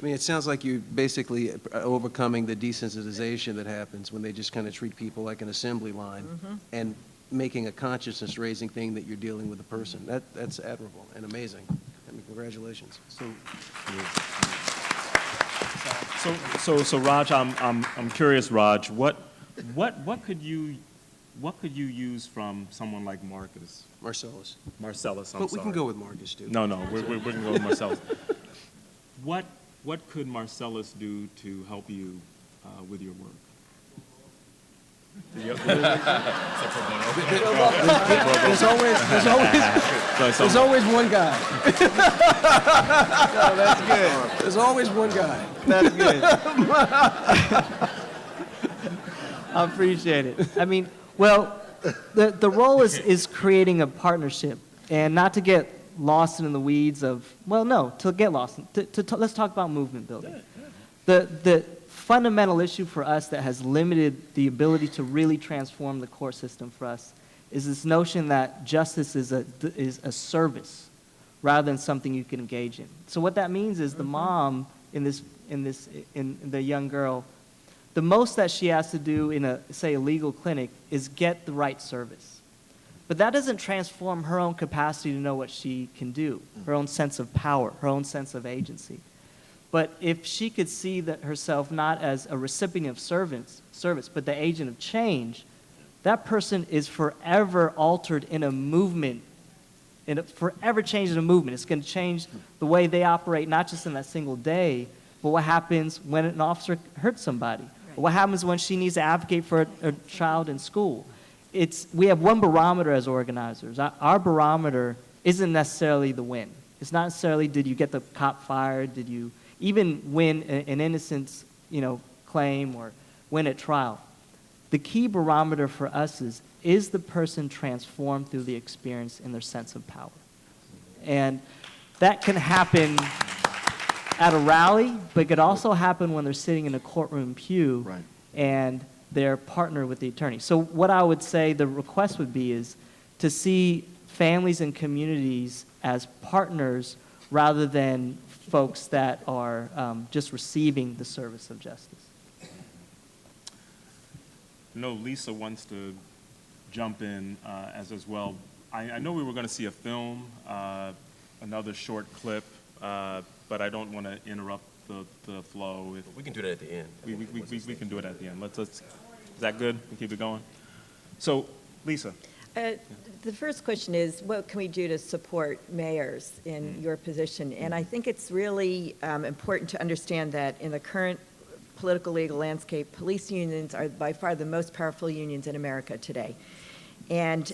I mean, it sounds like you're basically overcoming the desensitization that happens when they just kind of treat people like an assembly line and making a consciousness-raising thing that you're dealing with a person. That's admirable and amazing. I mean, congratulations. So Raj, I'm curious, Raj, what could you use from someone like Marcellus? Marcellus, I'm sorry. We can go with Marcus, too. No, we can go with Marcellus. What could Marcellus do to help you with your work? There's always one guy. No, that's good. There's always one guy. That's good. I appreciate it. I mean, well, the role is creating a partnership, and not to get lost in the weeds of, well, no, to get lost. Let's talk about movement building. The fundamental issue for us that has limited the ability to really transform the court system for us is this notion that justice is a service rather than something you can engage in. So what that means is the mom in the young girl, the most that she has to do in a legal clinic is get the right service. But that doesn't transform her own capacity to know what she can do, her own sense of power, her own sense of agency. But if she could see that herself not as a recipient of service, but the agent of change, that person is forever altered in a movement, forever changed in a movement. It's going to change the way they operate, not just in that single day, but what happens when an officer hurts somebody. Right. What happens when she needs to advocate for a child in school. We have one barometer as organizers. Our barometer isn't necessarily the win. It's not necessarily did you get the cop fired, did you even win an innocence, claim or win at trial. The key barometer for us is the person transformed through the experience and their sense of power? And that can happen at a rally, but it could also happen when they're sitting in a courtroom pew Right. and they're partnered with the attorney. So what I would say the request would be is to see families and communities as partners rather than folks that are just receiving the service of justice. No, Lisa wants to jump in as well. I know we were going to see a film, another short clip, but I don't want to interrupt the flow. We can do that at the end. We can do it at the end. Let's is that good? We keep it going. So, Lisa. The first question is, what can we do to support mayors in your position? And I think it's really important to understand that in the current political legal landscape, police unions are by far the most powerful unions in America today. And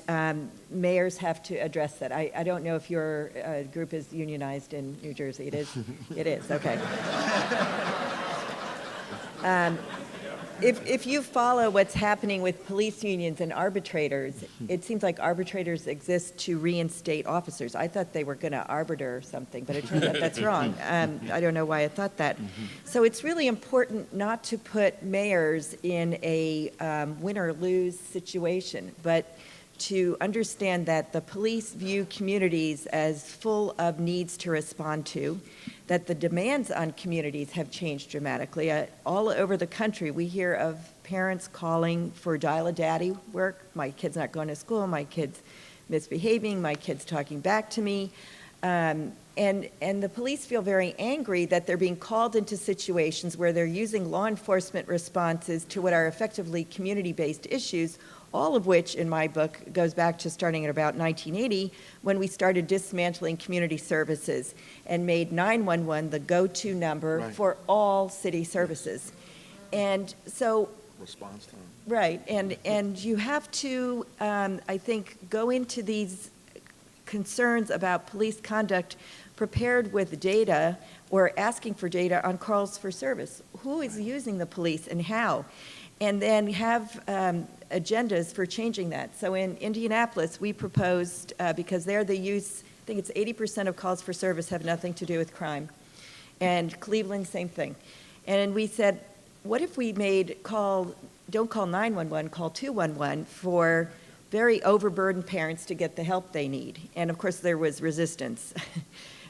mayors have to address that. I don't know if your group is unionized in New Jersey. It is? It is, okay. If you follow what's happening with police unions and arbitrators, it seems like arbitrators exist to reinstate officers. I thought they were going to arbiter something, but it turns out that's wrong. I don't know why I thought that. So it's really important not to put mayors in a win or lose situation, but to understand that the police view communities as full of needs to respond to, that the demands on communities have changed dramatically. All over the country, we hear of parents calling for dial-a-daddy work. My kid's not going to school, my kid's misbehaving, my kid's talking back to me. And the police feel very angry that they're being called into situations where they're using law enforcement responses to what are effectively community-based issues, all of which, in my book, goes back to starting at about 1980, when we started dismantling community services and made 911 the go-to number Right. for all city services. And so, Response time. right, and you have to, I think, go into these concerns about police conduct prepared with data or asking for data on calls for service. Who is using the police and how? And then have agendas for changing that. So in Indianapolis, we proposed, because there the use, I think it's 80% of calls for service have nothing to do with crime. And Cleveland, same thing. And we said, what if we made don't call 911, call 211 for very overburdened parents to get the help they need. And of course there was resistance,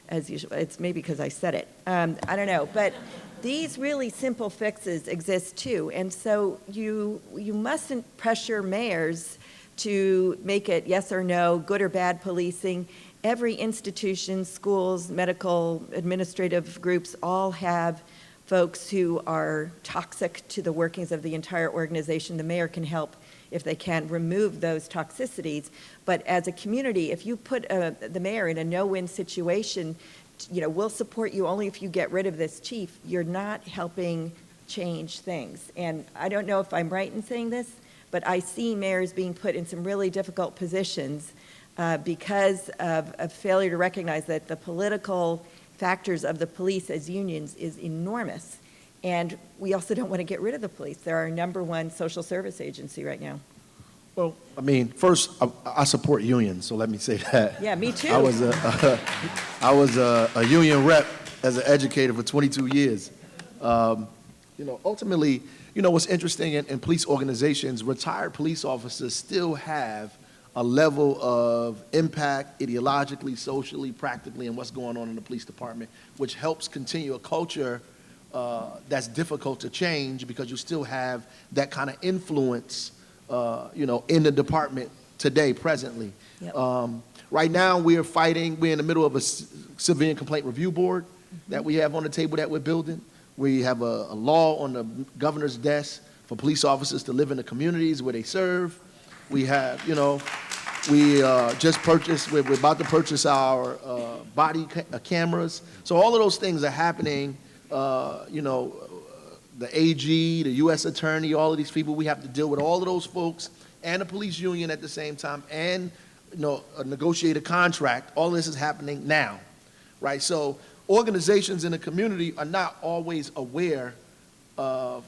as usual. It's maybe because I said it. I don't know, but these really simple fixes exist too, and so you mustn't pressure mayors to make it yes or no, good or bad policing. Every institution, schools, medical, administrative groups all have folks who are toxic to the workings of the entire organization. The mayor can help, if they can, remove those toxicities. But as a community, if you put the mayor in a no-win situation, we'll support you only if you get rid of this chief, you're not helping change things. And I don't know if I'm right in saying this, but I see mayors being put in some really difficult positions because of a failure to recognize that the political factors of the police as unions is enormous. And we also don't want to get rid of the police. They're our #1 social service agency right now. Well, I mean, first, I support unions, so let me say that. Yeah, me too. I was a union rep as an educator for 22 years. Ultimately, what's interesting in police organizations, retired police officers still have a level of impact ideologically, socially, practically, in what's going on in the police department, which helps continue a culture that's difficult to change because you still have that kind of influence in the department today, presently. Yep. Right now, we're in the middle of a civilian complaint review board. that we have on the table that we're building. We have a law on the governor's desk for police officers to live in the communities where they serve. We have, we just purchased, we're about to purchase our body cameras. So all of those things are happening, the AG, the U.S. attorney, all of these people, we have to deal with all of those folks and the police union at the same time and, negotiate a contract. All of this is happening now, right? So organizations in the community are not always aware of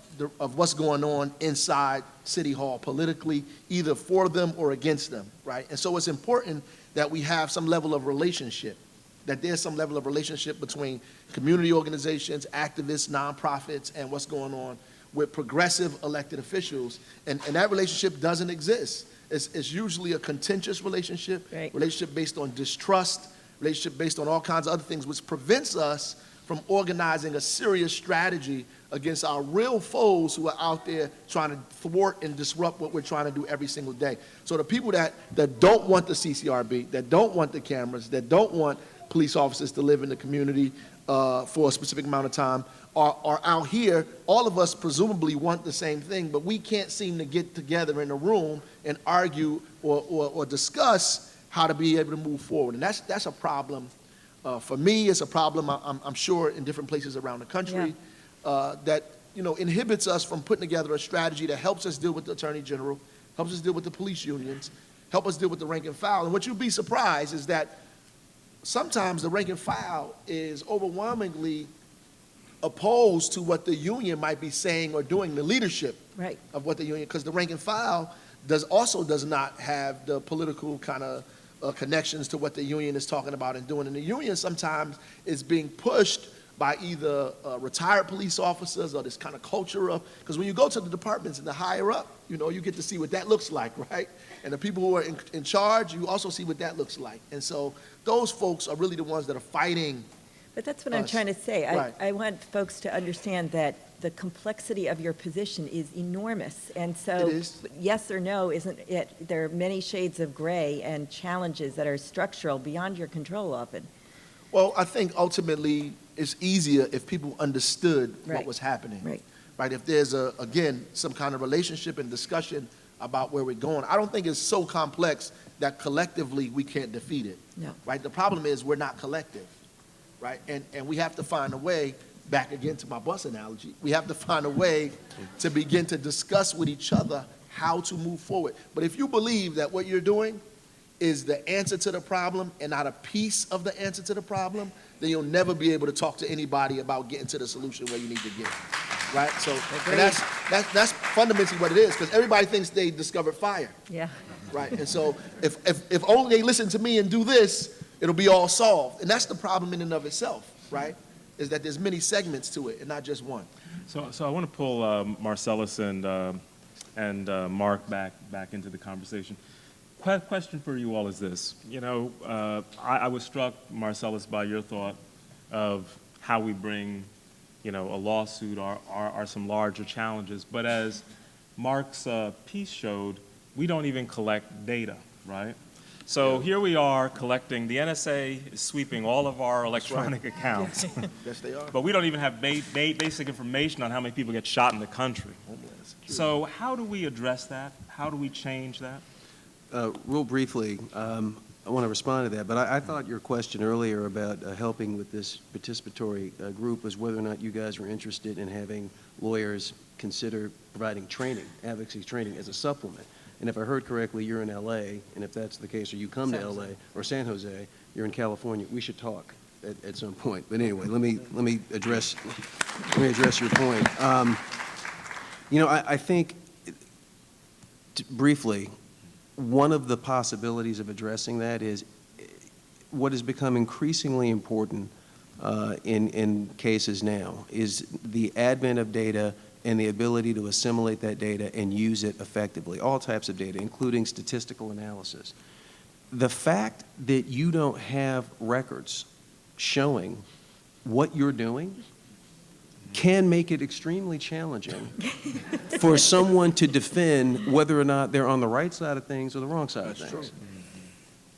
what's going on inside City Hall politically, either for them or against them, right? And so it's important that we have some level of relationship, that there's some level of relationship between community organizations, activists, nonprofits, and what's going on with progressive elected officials. And that relationship doesn't exist. It's usually a contentious relationship, right. Relationship based on distrust, relationship based on all kinds of other things, which prevents us from organizing a serious strategy against our real foes who are out there trying to thwart and disrupt what we're trying to do every single day. So the people that don't want the CCRB, that don't want the cameras, that don't want police officers to live in the community for a specific amount of time are out here. All of us presumably want the same thing, but we can't seem to get together in a room and argue or discuss how to be able to move forward. And that's a problem. For me, it's a problem, I'm sure, in different places around the country, that inhibits us from putting together a strategy that helps us deal with the Attorney General, helps us deal with the police unions, help us deal with the rank and file. And what you'll be surprised is that sometimes the rank and file is overwhelmingly opposed to what the union might be saying or doing, the leadership Right. of what the union, because the rank and file does not have the political kind of connections to what the union is talking about and doing. And the union sometimes is being pushed by either retired police officers or this kind of culture of, because when you go to the departments and the higher up, you get to see what that looks like, right? And the people who are in charge, you also see what that looks like. And so those folks are really the ones that are fighting. But that's what I'm us. trying to say. Right. I want folks to understand that the complexity of your position is enormous. And so, It is. yes or no isn't it. There are many shades of gray and challenges that are structural beyond your control often. Well, I think ultimately it's easier if people understood what Right. was happening. Right. Right? If there's, again, some kind of relationship and discussion about where we're going. I don't think it's so complex that collectively we can't defeat it. No. Right? The problem is we're not collective. Right? And we have to find a way, back again to my bus analogy, we have to find a way to begin to discuss with each other how to move forward. But if you believe that what you're doing is the answer to the problem and not a piece of the answer to the problem, then you'll never be able to talk to anybody about getting to the solution where you need to get. Right? So and that's fundamentally what it is, because everybody thinks they discovered fire. Yeah. Right? And so if only they listen to me and do this, it'll be all solved. And that's the problem in and of itself, right? Is that there's many segments to it and not just one. So I want to pull Marcellus and Marc back into the conversation. Question for you all is this. I was struck, Marcellus, by your thought of how we bring, a lawsuit are some larger challenges. But as Marc's piece showed, we don't even collect data, right? So here we are collecting, the NSA is sweeping all of our electronic accounts. Yes, they are. But we don't even have basic information on how many people get shot in the country. So how do we address that? How do we change that? Real briefly, I want to respond to that, but I thought your question earlier about helping with this participatory group was whether or not you guys were interested in having lawyers consider providing training, advocacy training, as a supplement. And if I heard correctly, you're in LA, and if that's the case, or you come to LA or San Jose, you're in California, we should talk at some point. But anyway, let me address your point. I think briefly, one of the possibilities of addressing that is what has become increasingly important in cases now is the advent of data and the ability to assimilate that data and use it effectively, all types of data, including statistical analysis. The fact that you don't have records showing what you're doing can make it extremely challenging for someone to defend whether or not they're on the right side of things or the wrong side of things.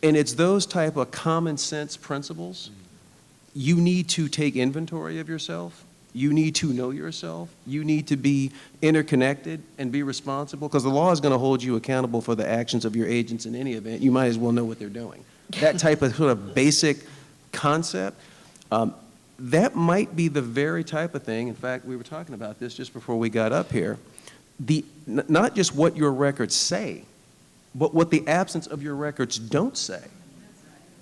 And it's those type of common sense principles you need to take inventory of yourself. You need to know yourself. You need to be interconnected and be responsible, because the law is going to hold you accountable for the actions of your agents in any event. You might as well know what they're doing. That type of sort of basic concept, that might be the very type of thing, in fact, we were talking about this just before we got up here, not just what your records say, but what the absence of your records don't say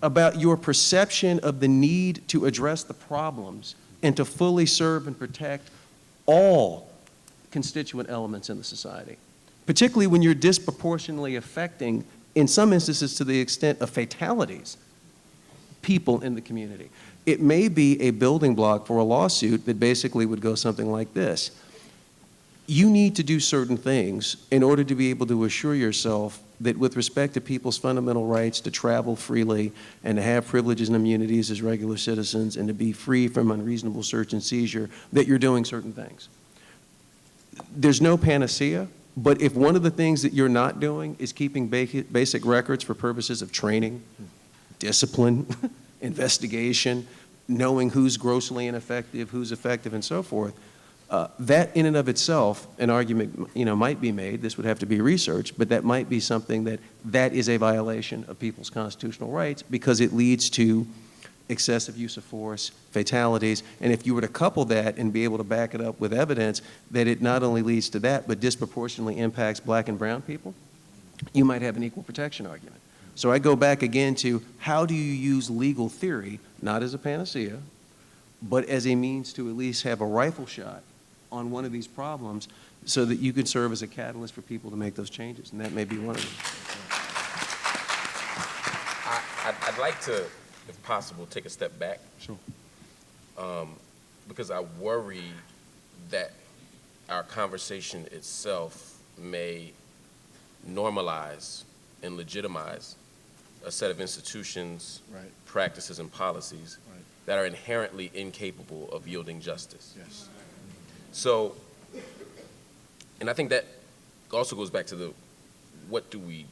about your perception of the need to address the problems and to fully serve and protect all constituent elements in the society, particularly when you're disproportionately affecting, in some instances to the extent of fatalities, people in the community. It may be a building block for a lawsuit that basically would go something like this. You need to do certain things in order to be able to assure yourself that with respect to people's fundamental rights to travel freely and to have privileges and immunities as regular citizens and to be free from unreasonable search and seizure, that you're doing certain things. There's no panacea, but if one of the things that you're not doing is keeping basic records for purposes of training, discipline, investigation, knowing who's grossly ineffective, who's effective, and so forth, that in and of itself, an argument might be made, this would have to be researched, but that might be something that is a violation of people's constitutional rights because it leads to excessive use of force, fatalities, and if you were to couple that and be able to back it up with evidence that it not only leads to that, but disproportionately impacts black and brown people, you might have an equal protection argument. So I go back again to how do you use legal theory, not as a panacea, but as a means to at least have a rifle shot on one of these problems so that you can serve as a catalyst for people to make those changes, and that may be one of them. I'd like to, if possible, take a step back. Sure. Because I worry that our conversation itself may normalize and legitimize a set of institutions, Right. practices, and policies Right. that are inherently incapable of yielding justice. Yes. So, and I think that also goes back to what do we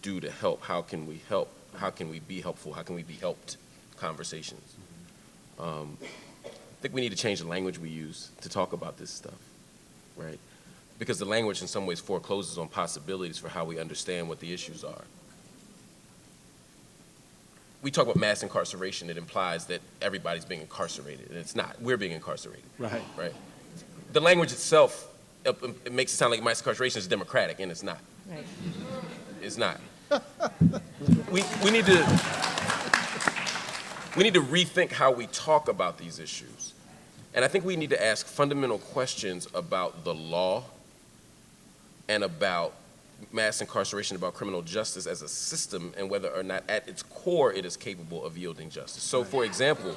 do to help? How can we help? How can we be helpful? How can we be helped conversations? I think we need to change the language we use to talk about this stuff, right? Because the language in some ways forecloses on possibilities for how we understand what the issues are. We talk about mass incarceration, it implies that everybody's being incarcerated, and it's not. We're being incarcerated. Right. Right? The language itself, it makes it sound like mass incarceration is democratic, and it's not. Right. It's not. We need to rethink how we talk about these issues. And I think we need to ask fundamental questions about the law and about mass incarceration, about criminal justice as a system, and whether or not at its core it is capable of yielding justice. So, for example,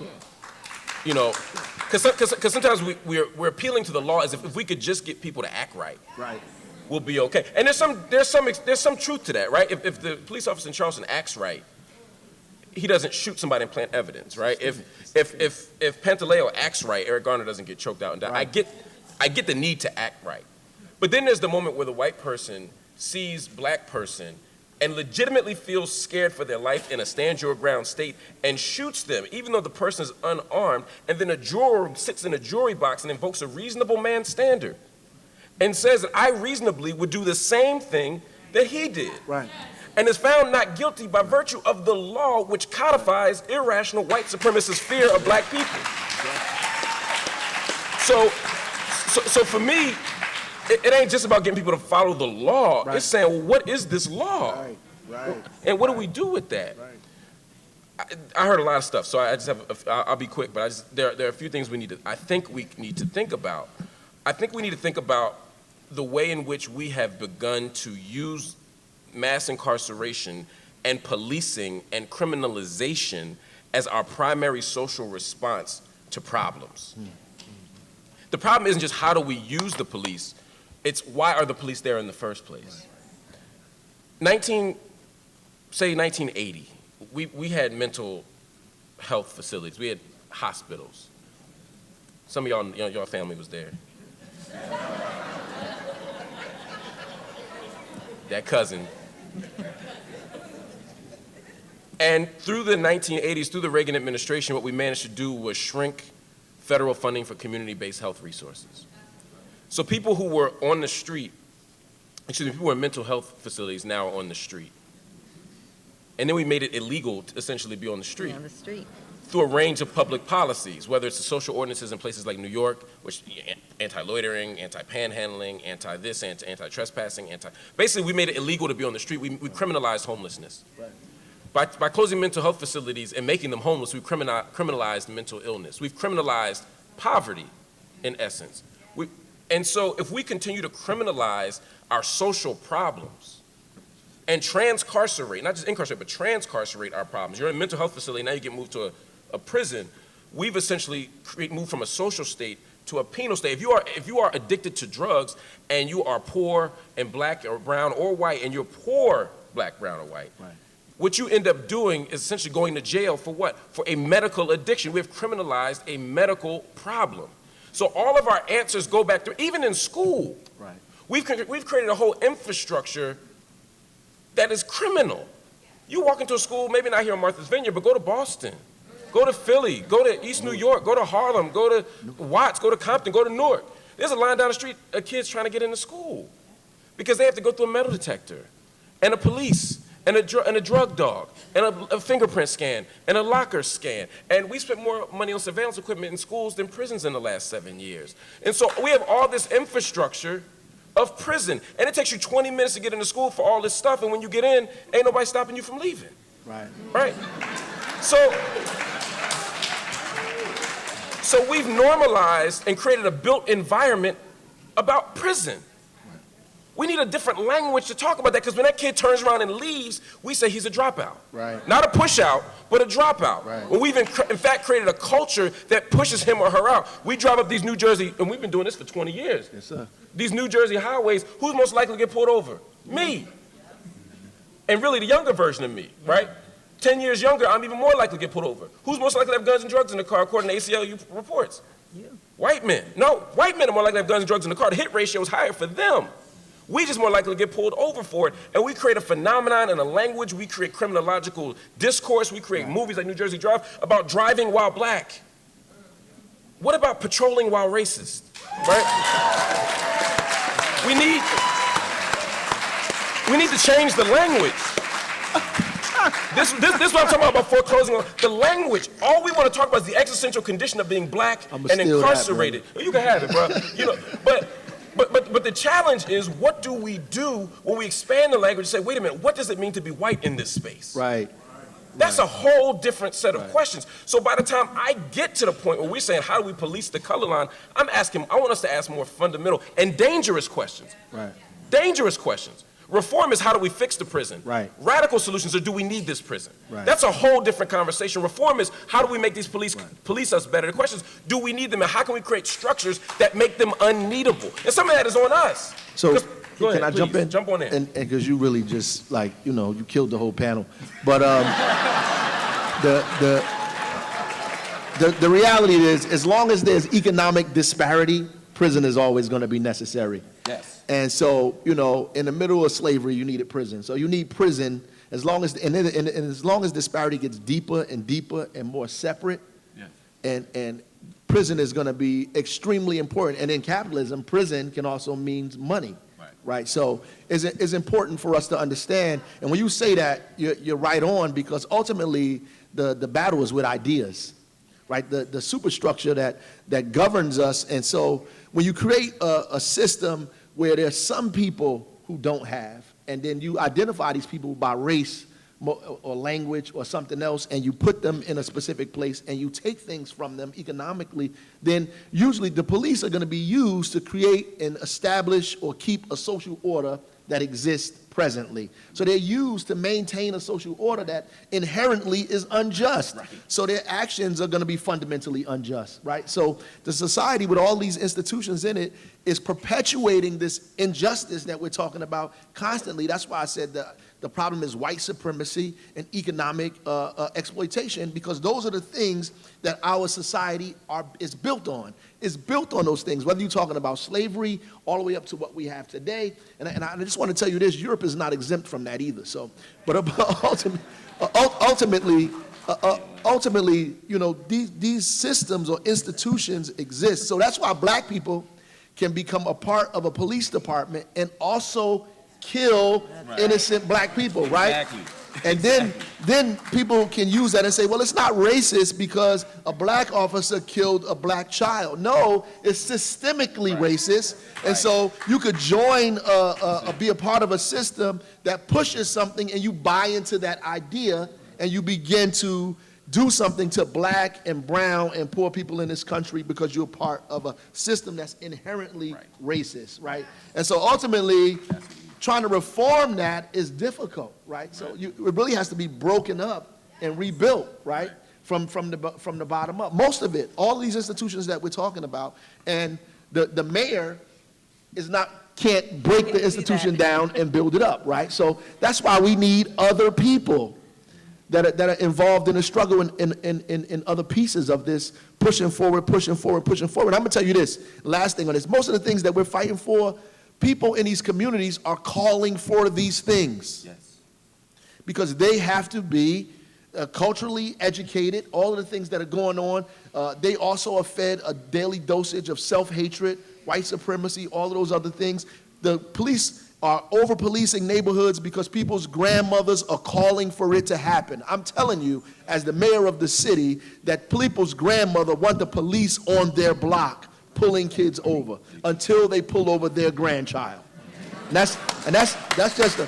because sometimes we're appealing to the law as if we could just get people to act right, Right. we'll be okay. And there's some truth to that, right? If the police officer in Charleston acts right, he doesn't shoot somebody and plant evidence, right? If Pantaleo acts right, Eric Garner doesn't get choked out and die. Right. I get the need to act right. But then there's the moment where the white person sees black person and legitimately feels scared for their life in a stand your ground state and shoots them, even though the person is unarmed, and then a juror sits in a jury box and invokes a reasonable man standard and says that I reasonably would do the same thing that he did. Right. And is found not guilty by virtue of the law which codifies irrational white supremacist fear of black people. So for me, it ain't just about getting people to follow the law. Right. It's saying, well, what is this law? Right. And what do we do with that? Right. I heard a lot of stuff, so I just have, I'll be quick, but there are a few things we need to think about. I think we need to think about the way in which we have begun to use mass incarceration and policing and criminalization as our primary social response to problems. The problem isn't just how do we use the police, it's why are the police there in the first place? 1980, we had mental health facilities, we had hospitals. Some of y'all, your family was there. That cousin. And through the 1980s, through the Reagan administration, what we managed to do was shrink federal funding for community-based health resources. So people who were on the street, people who were in mental health facilities now are on the street. And then we made it illegal to essentially be on the street. On the street. Through a range of public policies, whether it's the social ordinances in places like New York, which anti-loitering, anti-panhandling, anti-this, anti-trespassing, basically we made it illegal to be on the street. We criminalized homelessness. Right. By closing mental health facilities and making them homeless, we've criminalized mental illness. We've criminalized poverty, in essence. And so if we continue to criminalize our social problems and transcarcerate, not just incarcerate, but transcarcerate our problems. You're in a mental health facility, now you get moved to a prison. We've essentially moved from a social state to a penal state. If you are addicted to drugs and you are poor and black or brown or white, and you're poor black, brown, or white, right, what you end up doing is essentially going to jail for what? For a medical addiction. We've criminalized a medical problem. So all of our answers go back to, even in school, right, we've created a whole infrastructure that is criminal. You walk into a school, maybe not here in Martha's Vineyard, but go to Boston, go to Philly, go to East New York, go to Harlem, go to Watts, go to Compton, go to Newark. There's a line down the street of kids trying to get into school because they have to go through a metal detector and a police and a drug dog and a fingerprint scan and a locker scan. And we spent more money on surveillance equipment in schools than prisons in the last 7 years. And so we have all this infrastructure of prison, and it takes you 20 minutes to get into school for all this stuff, and when you get in, ain't nobody stopping you from leaving. Right. Right? So we've normalized and created a built environment about prison. We need a different language to talk about that, because when that kid turns around and leaves, we say he's a dropout. Right. Not a push out, but a dropout. Right. Well, we've in fact created a culture that pushes him or her out. We drive up these New Jersey, and we've been doing this for 20 years. Yes, sir. These New Jersey highways, who's most likely to get pulled over? Me. And really the younger version of me, right? 10 years younger, I'm even more likely to get pulled over. Who's most likely to have guns and drugs in the car, according to ACLU reports? You. White men. No, white men are more likely to have guns and drugs in the car. The hit ratio is higher for them. We just more likely to get pulled over for it. And we create a phenomenon and a language. We create criminological discourse. We create movies like New Jersey Drive about driving while black. What about patrolling while racist, right? We need to change the language. This is what I'm talking about foreclosing. The language. All we want to talk about is the existential condition of being black and incarcerated. Well, you can have it, bro. You know, but the challenge is, what do we do when we expand the language and say, wait a minute, what does it mean to be white in this space? Right. That's a whole different set of questions. So by the time I get to the point where we're saying, how do we police the color line, I want us to ask more fundamental and dangerous questions. Right. Dangerous questions. Reform is, how do we fix the prison? Right. Radical solutions are, do we need this prison? Right. That's a whole different conversation. Reform is, how do we make these police us better? The question is, do we need them, and how can we create structures that make them unneedable? And some of that is on us. So can I jump in? Jump on in. And because you really just, like, you know, you killed the whole panel. But the reality is, as long as there's economic disparity, prison is always going to be necessary. Yes. And so, you know, in the middle of slavery, you needed prison. So you need prison as long as, and as long as disparity gets deeper and deeper and more separate, and prison is going to be extremely important. And in capitalism, prison can also mean money. Right. So it's important for us to understand. And when you say that, you're right on, because ultimately the battle is with ideas, right? The superstructure that governs us. And so when you create a system where there's some people who don't have, and then you identify these people by race or language or something else, and you put them in a specific place, and you take things from them economically, then usually the police are going to be used to create and establish or keep a social order that exists presently. So they're used to maintain a social order that inherently is unjust. Right. So their actions are going to be fundamentally unjust, right? So the society with all these institutions in it is perpetuating this injustice that we're talking about constantly. That's why I said that The problem is white supremacy and economic exploitation, because those are the things that our society is built on. It's built on those things, whether you're talking about slavery all the way up to what we have today. And I just want to tell you this, Europe is not exempt from that either. So, but ultimately, you know, these systems or institutions exist. So that's why black people can become a part of a police department and also kill innocent black people, right? Exactly. And then people can use that and say, well, it's not racist because a black officer killed a black child. No, it's systemically racist. And so you could join, be a part of a system that pushes something, and you buy into that idea, and you begin to do something to black and brown and poor people in this country because you're part of a system that's inherently racist, right? And so ultimately, trying to reform that is difficult, right? So it really has to be broken up and rebuilt, right? From the bottom up. Most of it, all these institutions that we're talking about, and the mayor can't break the institution down and build it up, right? So that's why we need other people that are involved in the struggle in other pieces of this, pushing forward. I'm gonna tell you this, last thing on this, most of the things that we're fighting for, people in these communities are calling for these things. Yes. Because they have to be culturally educated, all of the things that are going on. They also are fed a daily dosage of self-hatred, white supremacy, all of those other things. The police are over-policing neighborhoods because people's grandmothers are calling for it to happen. I'm telling you, as the mayor of the city, that people's grandmother want the police on their block pulling kids over until they pull over their grandchild. And that's just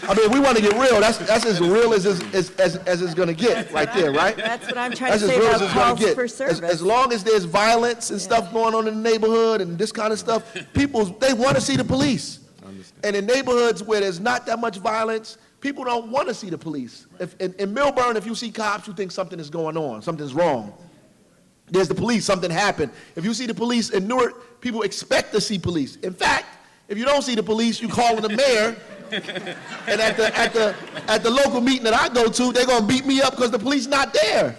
I mean, we want to get real. That's as real as it's going to get right there, right? That's what I'm trying to That's as say real about as it's gonna calls get. for service. As long as there's violence and stuff going on in the neighborhood and this kind of stuff, they want to see the police. And in neighborhoods where there's not that much violence, people don't want to see the police. In Milburn, if you see cops, you think something is going on, something's wrong. There's the police, something happened. If you see the police in Newark, people expect to see police. In fact, if you don't see the police, you call the mayor, and at the local meeting that I go to, they're gonna beat me up because the police not there.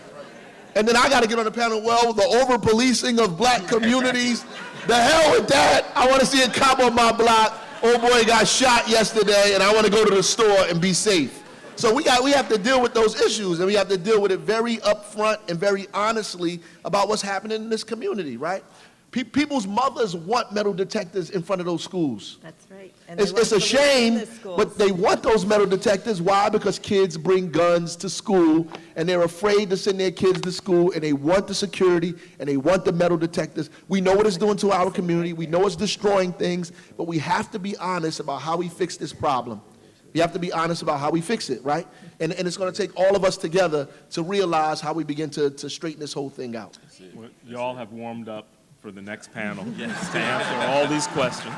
And then I gotta get on the panel, well, the over-policing of black communities, the hell with that. I wanna see a cop on my block. Old boy got shot yesterday, and I want to go to the store and be safe. So we have to deal with those issues, and we have to deal with it very upfront and very honestly about what's happening in this community, right? People's mothers want metal detectors in front of those schools. That's right. It's a shame, but they want those metal detectors. Why? Because kids bring guns to school, and they're afraid to send their kids to school, and they want the security, and they want the metal detectors. We know what it's doing to our community. We know it's destroying things, but we have to be honest about how we fix this problem. We have to be honest about how we fix it, right? And it's going to take all of us together to realize how we begin to straighten this whole thing out. Well, you all have warmed up for the next panel to answer all these questions.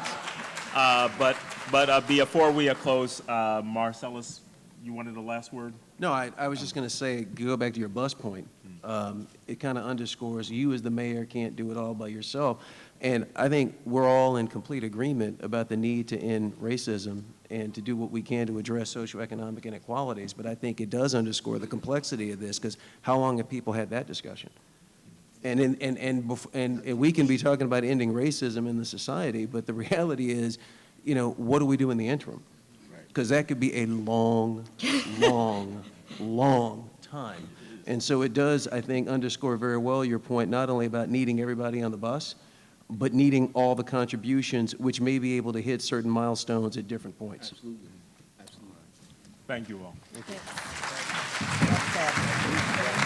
But before we close, Marcellus, you wanted the last word? No, I was just going to say, go back to your bus point. It kind of underscores you as the mayor can't do it all by yourself. And I think we're all in complete agreement about the need to end racism and to do what we can to address socioeconomic inequalities. But I think it does underscore the complexity of this, because how long have people had that discussion? And we can be talking about ending racism in the society, but the reality is, you know, what do we do in the interim? Because that could be a long, long, long time. And so it does, I think, underscore very well your point, not only about needing everybody on the bus, but needing all the contributions, which may be able to hit certain milestones at different points. Absolutely. Absolutely. Thank you all. Well said.